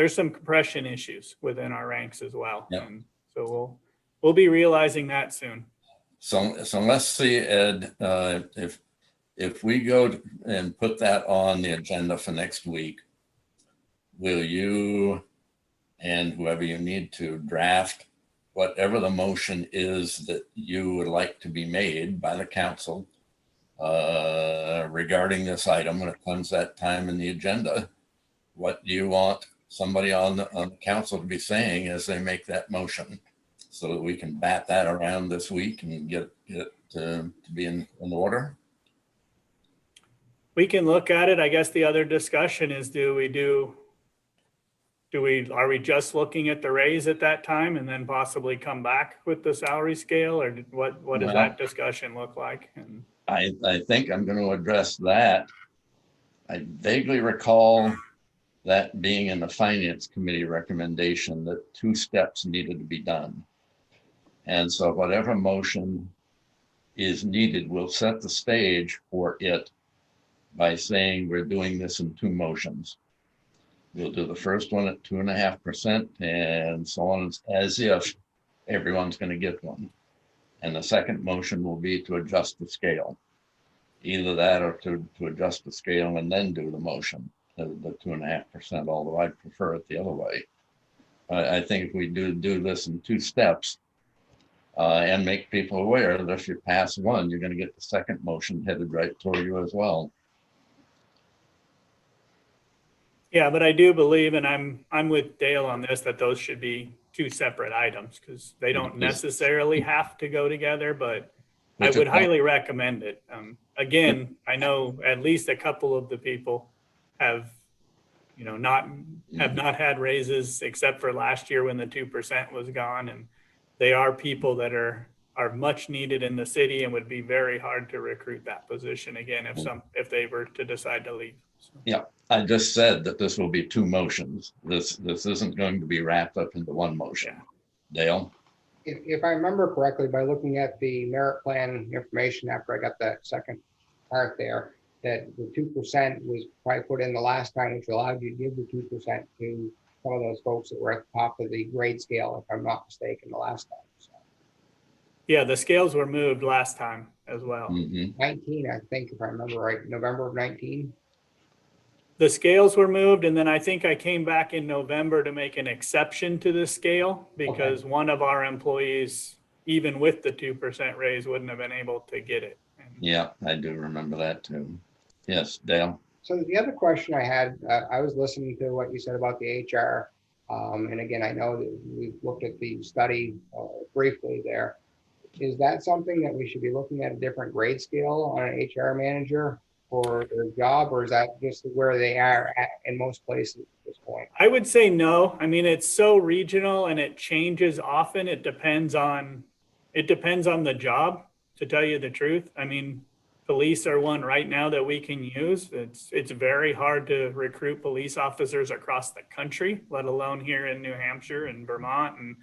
some compression issues within our ranks as well. Yep. And so we'll be realizing that soon. So let's see, Ed, if we go and put that on the agenda for next week, will you and whoever you need to draft whatever the motion is that you would like to be made by the council regarding this item when it comes that time in the agenda? What do you want somebody on the council to be saying as they make that motion so that we can bat that around this week and get it to be in order? We can look at it. I guess the other discussion is, are we just looking at the raise at that time and then possibly come back with the salary scale, or what does that discussion look like? And I think I'm going to address that. I vaguely recall that being in the finance committee recommendation that 2 steps needed to be done. And so whatever motion is needed will set the stage for it by saying we're doing this in 2 motions. We'll do the first one at 2.5% and so on, as if everyone's going to get one. And the second motion will be to adjust the scale. Either that or to adjust the scale and then do the motion, the 2.5%, although I prefer it the other way. I think if we do this in 2 steps and make people aware that if you pass one, you're going to get the second motion headed right toward you as well. yeah, but I do believe, and I'm with Dale on this, that those should be 2 separate items because they don't necessarily have to go together, but I would highly recommend it. Again, I know at least a couple of the people have not had raises except for last year when the 2% was gone, and they are people that are are much needed in the city and would be very hard to recruit that position again if they were to decide to leave. So. Yeah, I just said that this will be two motions. This isn't going to be wrapped up into one motion. Yeah. Dale? If I remember correctly, by looking at the merit plan information after I got that second part there, that the 2% was probably put in the last time, which allowed you to give the 2% to some of those folks that were at the top of the grade scale, if I'm not mistaken, the last time. So. Yeah, the scales were moved last time as well. 19, I think, if I remember right, November of 19. The scales were moved, and then I think I came back in November to make an exception to the scale because one of our employees, even with the 2% raise, wouldn't have been able to get it. Yeah, I do remember that too. Yes, Dale. So the other question I had, I was listening to what you said about the HR. And again, I know that we looked at the study briefly there. Is that something that we should be looking at a different grade scale on an HR manager for their job, or is that just where they are at in most places at this point? I would say no. I mean, it's so regional and it changes often. It depends on the job, to tell you the truth. I mean, police are one right now that we can use. It's very hard to recruit police officers across the country, let alone here in New Hampshire and Vermont. And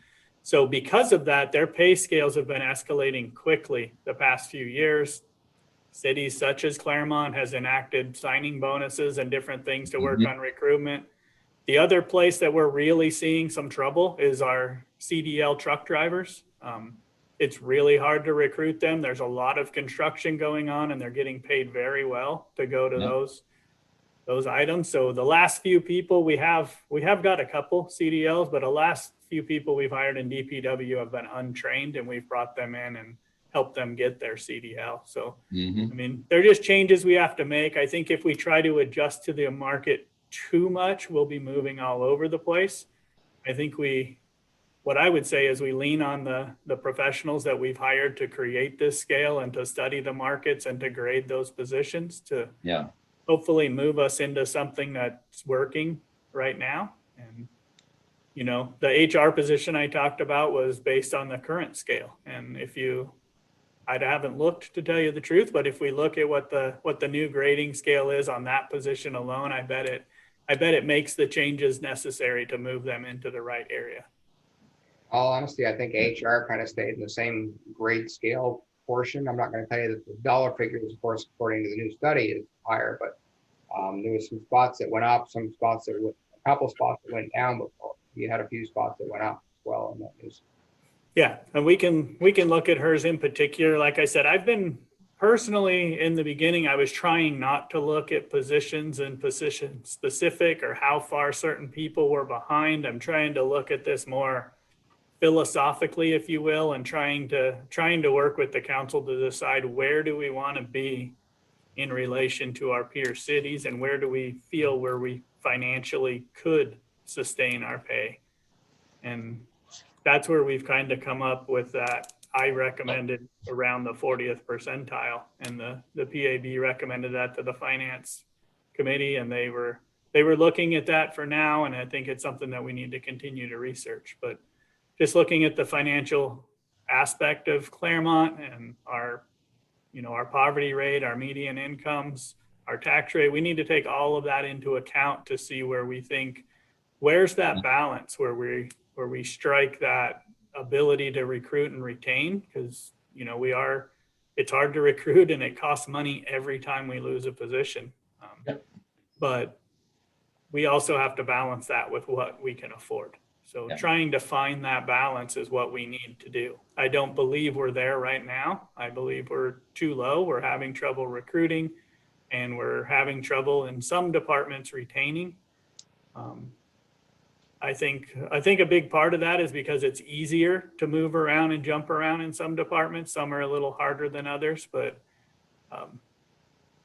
so because of that, their pay scales have been escalating quickly the past few years. Cities such as Claremont has enacted signing bonuses and different things to work on recruitment. The other place that we're really seeing some trouble is our CDL truck drivers. It's really hard to recruit them. There's a lot of construction going on and they're getting paid very well to go to those items. So the last few people we have got a couple CDLs, but the last few people we've hired in DPW have been untrained and we've brought them in and help them get their CDL. So, I mean, they're just changes we have to make. I think if we try to adjust to the market too much, we'll be moving all over the place. I think what I would say is we lean on the professionals that we've hired to create this scale and to study the markets and to grade those positions to hopefully move us into something that's working right now. And, you know, the HR position I talked about was based on the current scale. And I haven't looked, to tell you the truth, but if we look at what the new grading scale is on that position alone, I bet it makes the changes necessary to move them into the right area. All honesty, I think HR kind of stayed in the same grade scale portion. I'm not going to tell you that the dollar figures, of course, according to the new study, is higher, but there was some spots that went up, a couple spots that went down, but you had a few spots that went up as well in that news. Yeah, and we can look at hers in particular. Like I said, I've been personally in the beginning, I was trying not to look at positions and position specific or how far certain people were behind. I'm trying to look at this more philosophically, if you will, and trying to work with the council to decide where do we want to be in relation to our peer cities and where do we feel where we financially could sustain our pay. And that's where we've kind of come up with that. I recommended around the 40th percentile, and the PAB recommended that to the finance committee, and they were looking at that for now. And I think it's something that we need to continue to research, but just looking at the financial aspect of Claremont and our poverty rate, our median incomes, our tax rate, we need to take all of that into account to see where we think, where's that balance where we strike that ability to recruit and retain, because it's hard to recruit and it costs money every time we lose a position. But we also have to balance that with what we can afford. So trying to find that balance is what we need to do. I don't believe we're there right now. I believe we're too low. We're having trouble recruiting and we're having trouble in some departments retaining. I think a big part of that is because it's easier to move around and jump around in some departments. Some are a little harder than others, but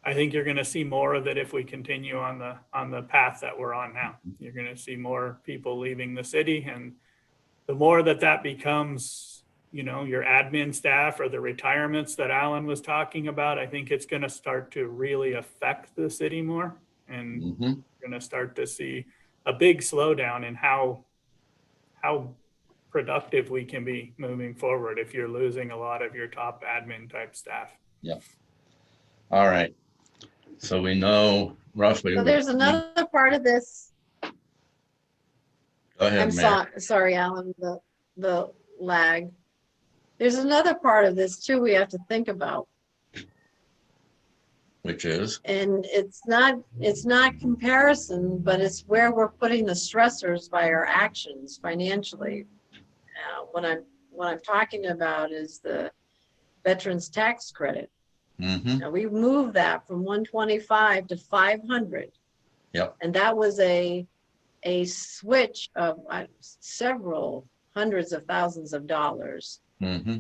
I think you're going to see more of it if we continue on the path that we're on now. You're going to see more people leaving the city, and the more that becomes, your admin staff or the retirements that Alan was talking about, I think it's going to start to really affect the city more, and we're going to start to see a big slowdown in how productive we can be moving forward if you're losing a lot of your top admin type staff. All right. So we know roughly. So there's another part of this. Go ahead, I'm Mayor. sorry, Alan, the lag. There's another part of this too we have to think about. Which is? And it's not comparison, but it's where we're putting the stressors by our actions financially. What I'm talking about is the veterans tax credit. Mm-hmm. Now we moved that from 125 to 500. Yep. And that was a switch of several hundreds of thousands of dollars. Mm-hmm.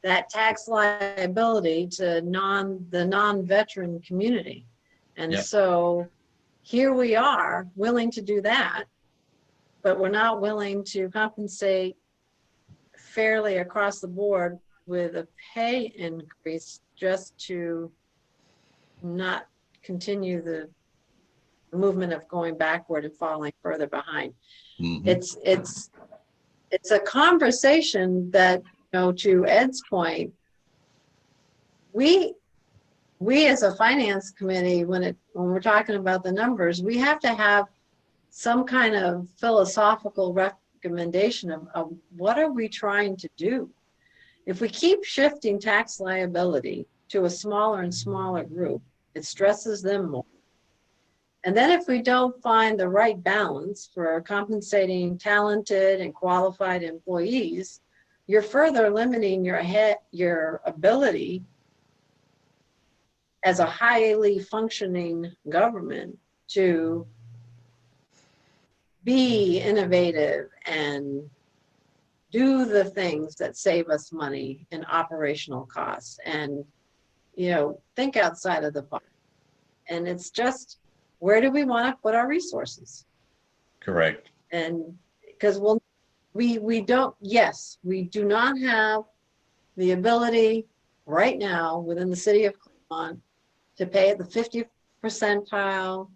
That tax liability to the non-veteran community. And Yep. so here we are willing to do that, but we're not willing to compensate fairly across the board with a pay increase just to not continue the movement of going backward and falling further behind. Mm-hmm. It's a conversation that, to Ed's point, we as a finance committee, when we're talking about the numbers, we have to have some kind of philosophical recommendation of what are we trying to do. If we keep shifting tax liability to a smaller and smaller group, it stresses them more. And then if we don't find the right balance for compensating talented and qualified employees, you're further limiting your ability as a highly functioning government to be innovative and do the things that save us money in operational costs and, think outside of the box. And it's just, where do we want to put our resources? Correct. And because we do not have the ability right now within the city of Claremont to pay at the 50th percentile,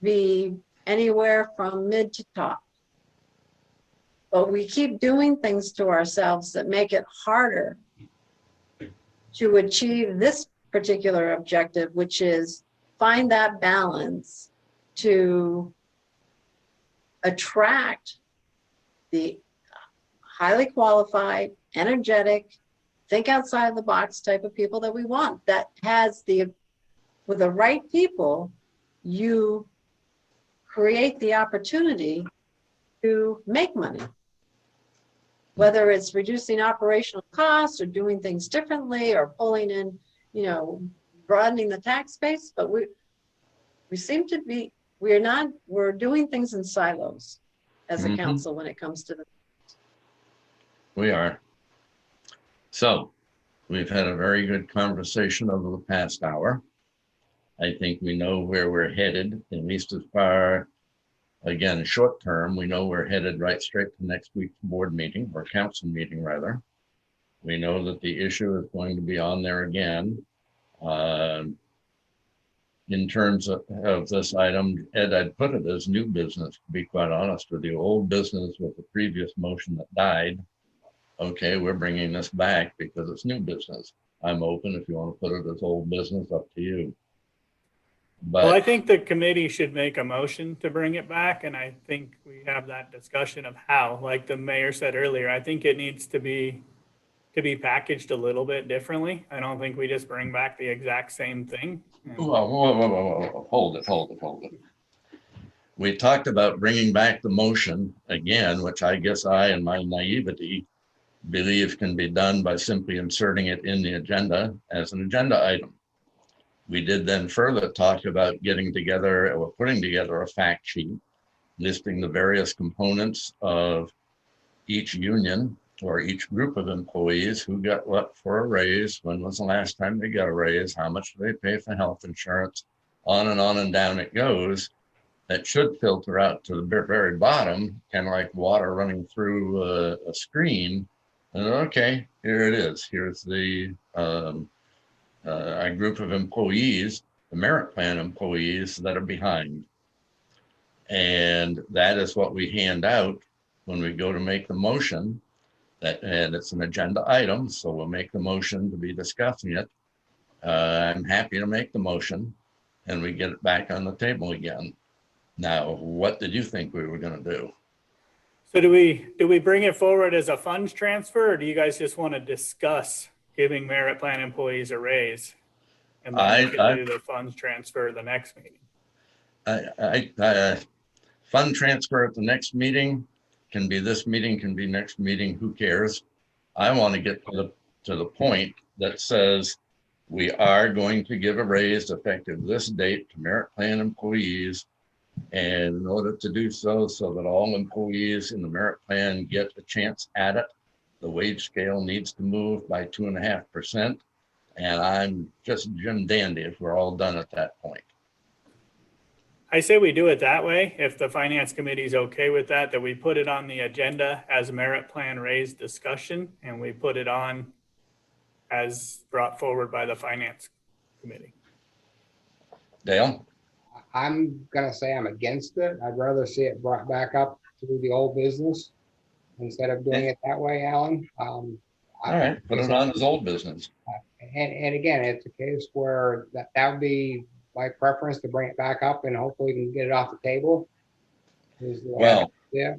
be anywhere from mid to top. But we keep doing things to ourselves that make it harder to achieve this particular objective, which is find that balance to attract the highly qualified, energetic, think outside the box type of people that we want. That has with the right people, you create the opportunity to make money. Whether it's reducing operational costs or doing things differently or pulling in, broadening the tax base, but we seem to be, we're doing things in silos as a council when it comes to the. We are. So we've had a very good conversation over the past hour. I think we know where we're headed, at least as far, again, short term, we know we're headed right straight to next week's board meeting, or council meeting rather. We know that the issue is going to be on there again. In terms of this item, Ed, I'd put it as new business, to be quite honest with you. Old business with the previous motion that died. Okay, we're bringing this back because it's new business. I'm open if you want to put it as old business, up to you. But Well, I think the committee should make a motion to bring it back, and I think we have that discussion of how, like the mayor said earlier, I think it needs to be packaged a little bit differently. I don't think we just bring back the exact same thing. whoa, hold it. We talked about bringing back the motion again, which I guess I, in my naivety, believe can be done by simply inserting it in the agenda as an agenda item. We did then further talk about getting together or putting together a fact sheet, listing the various components of each union or each group of employees, who got what for a raise, when was the last time they got a raise, how much do they pay for health insurance, on and down it goes. That should filter out to the very bottom, kind of like water running through a screen. And okay, here it is. Here's the a group of employees, the merit plan employees that are behind. And that is what we hand out when we go to make the motion, and it's an agenda item, so we'll make the motion to be discussing it. I'm happy to make the motion and we get it back on the table again. Now, what did you think we were going to do? So do we bring it forward as a funds transfer, or do you guys just want to discuss giving merit plan employees a raise? And then we can do the funds transfer the next meeting. Fund transfer at the next meeting can be this meeting, can be next meeting, who cares? I want to get to the point that says we are going to give a raise effective this date to merit plan employees. And in order to do so that all employees in the merit plan get a chance at it, the wage scale needs to move by 2.5%. And I'm just Jim Dandy if we're all done at that point. I say we do it that way. If the finance committee is okay with that we put it on the agenda as merit plan raise discussion, and we put it on as brought forward by the finance committee. Dale? I'm gonna say I'm against it. I'd rather see it brought back up through the old business instead of doing it that way, Alan. All right, put it on as old business. And again, it's a case where that would be my preference, to bring it back up and hopefully we can get it off the table. Well, yeah,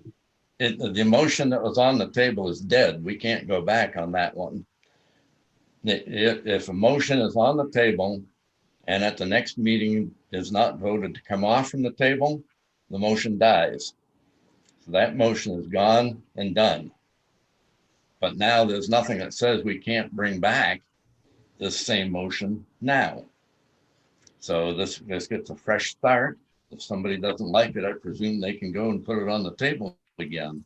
the motion that was on the table is dead. We can't go back on that one. If a motion is on the table and at the next meeting is not voted to come off from the table, the motion dies. So that motion is gone and done. But now there's nothing that says we can't bring back this same motion now. So this gets a fresh start. If somebody doesn't like it, I presume they can go and put it on the table again.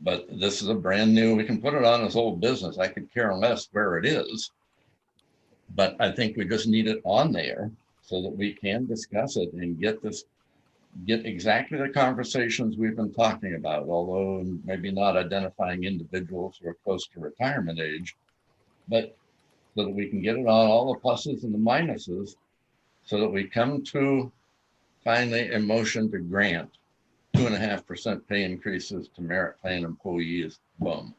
But this is a brand new, we can put it on as old business. I could care less where it is. But I think we just need it on there so that we can discuss it and get exactly the conversations we've been talking about, although maybe not identifying individuals who are close to retirement age, but so that we can get it on all the pluses and the minuses, so that we come to finally a motion to grant 2.5% pay increases to merit plan employees. Boom.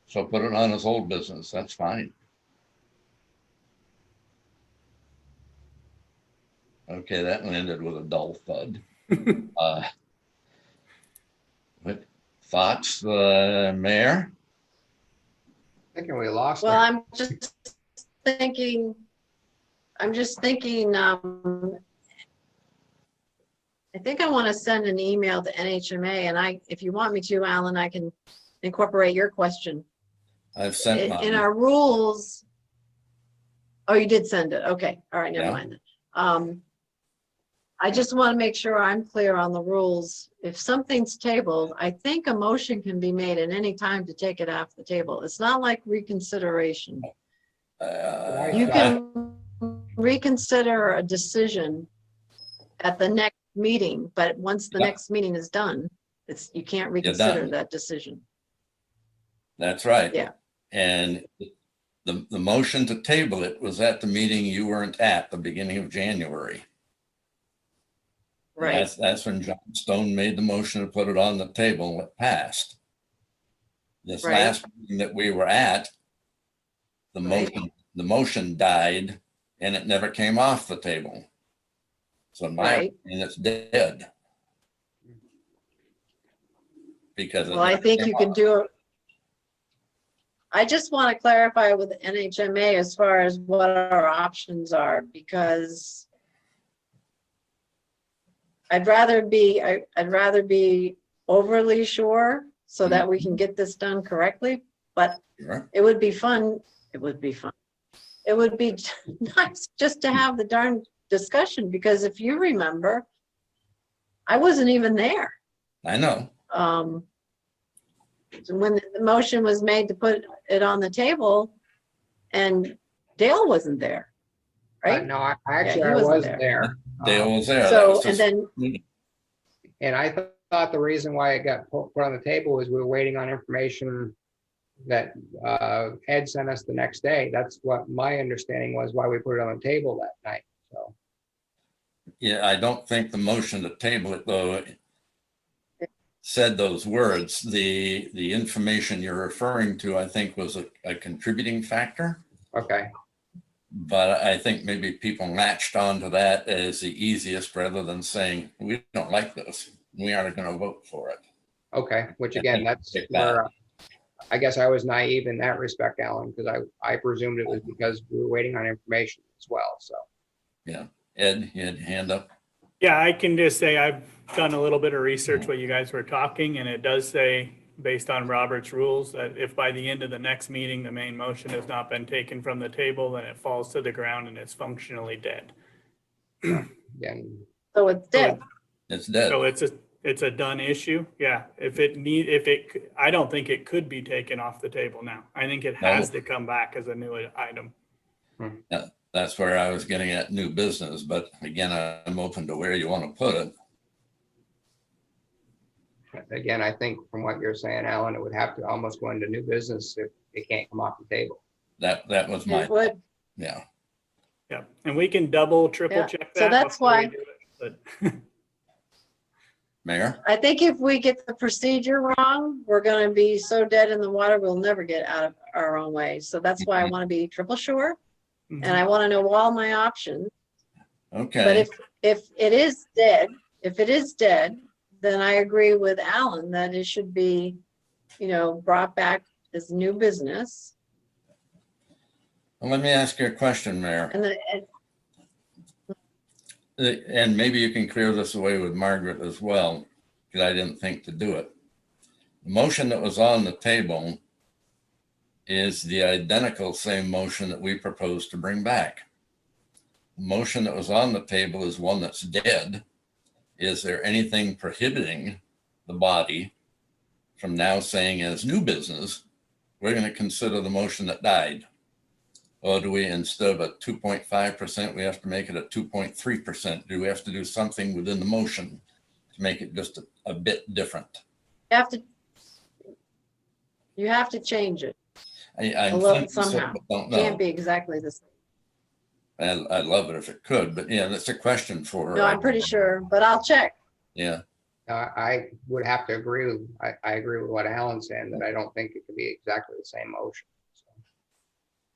So put it on as old business. That's fine. Okay, that one ended with a dull thud. What thoughts, Mayor? thinking we lost Well, it. I'm just thinking, I think I want to send an email to NHMA, and if you want me to, Alan, I can incorporate your question. I've sent In mine. our rules. Oh, you did send it. Okay. All right. Never Yeah. mind. I just want to make sure I'm clear on the rules. If something's tabled, I think a motion can be made at any time to take it off the table. It's not like reconsideration. You can reconsider a decision at the next meeting, but once the next meeting is done, you can't reconsider that decision. That's right. Yeah. And the motion to table it was at the meeting you weren't at, the beginning of January. Right. That's when John Stone made the motion to put it on the table and it passed. This Right. last meeting that we were at, the motion died and it never came off the table. So in my opinion, it's dead. Because Well, I think you can do it. I just want to clarify with NHMA as far as what our options are, because I'd rather be overly sure so that we can get this done correctly, but Sure. it would be fun. It would be fun. It would be nice just to have the darn discussion, because if you remember, I wasn't even there. I know. So when the motion was made to put it on the table, and Dale wasn't there, right? No, I he was wasn't there. Dale was there. That So, was and then, And I thought the reason why it got put on the table was we were waiting on information that Ed sent us the next day. That's what my understanding was, why we put it on the table that night. So Yeah, I don't think the motion to table it though said those words, the information you're referring to, I think, was a contributing factor. Okay, But I think maybe people latched onto that as the easiest rather than saying, we don't like this. We aren't going to vote for it. okay, which I again, think that's take where I guess I was naive in that respect, Alan, because I presumed it was because we were waiting on information as well, so. Yeah. Ed, you had your hand up? Yeah, I can just say I've done a little bit of research while you guys were talking, and it does say, based on Robert's rules, that if by the end of the next meeting, the main motion has not been taken from the table, then it falls to the ground and is functionally dead. Again, So it's dead. It's dead. So it's a done issue. Yeah, I don't think it could be taken off the table now. I think it has to come back as a new item. That's where I was getting at new business. But again, I'm open to where you want to put it. again, I think from what you're saying, Alan, it would have to almost go into new business if it can't come off the table. That was my, It would. yeah. Yeah, and we can double, triple Yeah, check that. so that's before we why- do it, But Mayor? I think if we get the procedure wrong, we're gonna be so dead in the water, we'll never get out of our own way. So that's why I want to be triple sure, and I want to know all my options. But Okay. if it is dead, then I agree with Alan that it should be, brought back as new business. Well, let me ask you a question, Mayor. And then, And maybe you can clear this away with Margaret as well, because I didn't think to do it. The motion that was on the table is the identical same motion that we proposed to bring back. The motion that was on the table is one that's dead. Is there anything prohibiting the body from now saying as new business, we're going to consider the motion that died? Or do we, instead of a 2.5%, we have to make it a 2.3%? Do we have to do something within the motion to make it just a bit different? you have to change it. I'm little thinking so, somehow. but don't Can't know. be exactly the same. I'd love it if it could, but yeah, that's a question for her. No, I'm pretty sure, but I'll check. Yeah, I would have to agree with, I agree with what Alan's saying, that I don't think it could be exactly the same motion. So.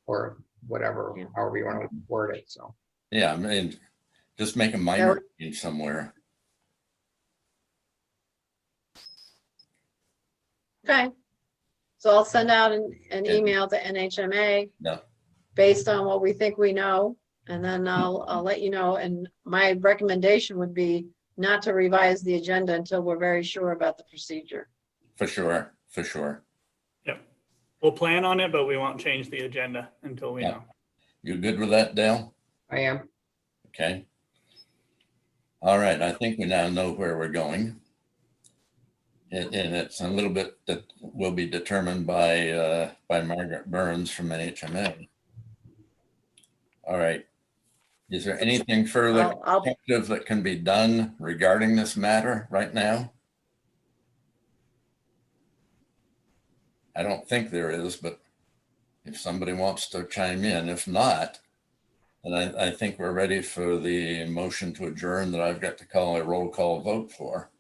Or whatever, Yeah. however you want to word it, so. yeah, I mean, just make a minor change somewhere. Okay. So I'll send out an Yeah. email to NHMA. Yeah. Based on what we think we know, and then I'll let you know. And my recommendation would be not to revise the agenda until we're very sure about the procedure. For sure, for sure. yep, we'll plan on it, but we won't change the agenda until we Yeah. know. You good with that, Dale? I am. Okay. All right, I think we now know where we're going. And it's a little bit that will be determined by Margaret Burns from NHMA. All right. Is there anything further I'll active that can be done regarding this matter right now? I don't think there is, but if somebody wants to chime in, if not, then I think we're ready for the motion to adjourn that I've got to call a roll call vote for.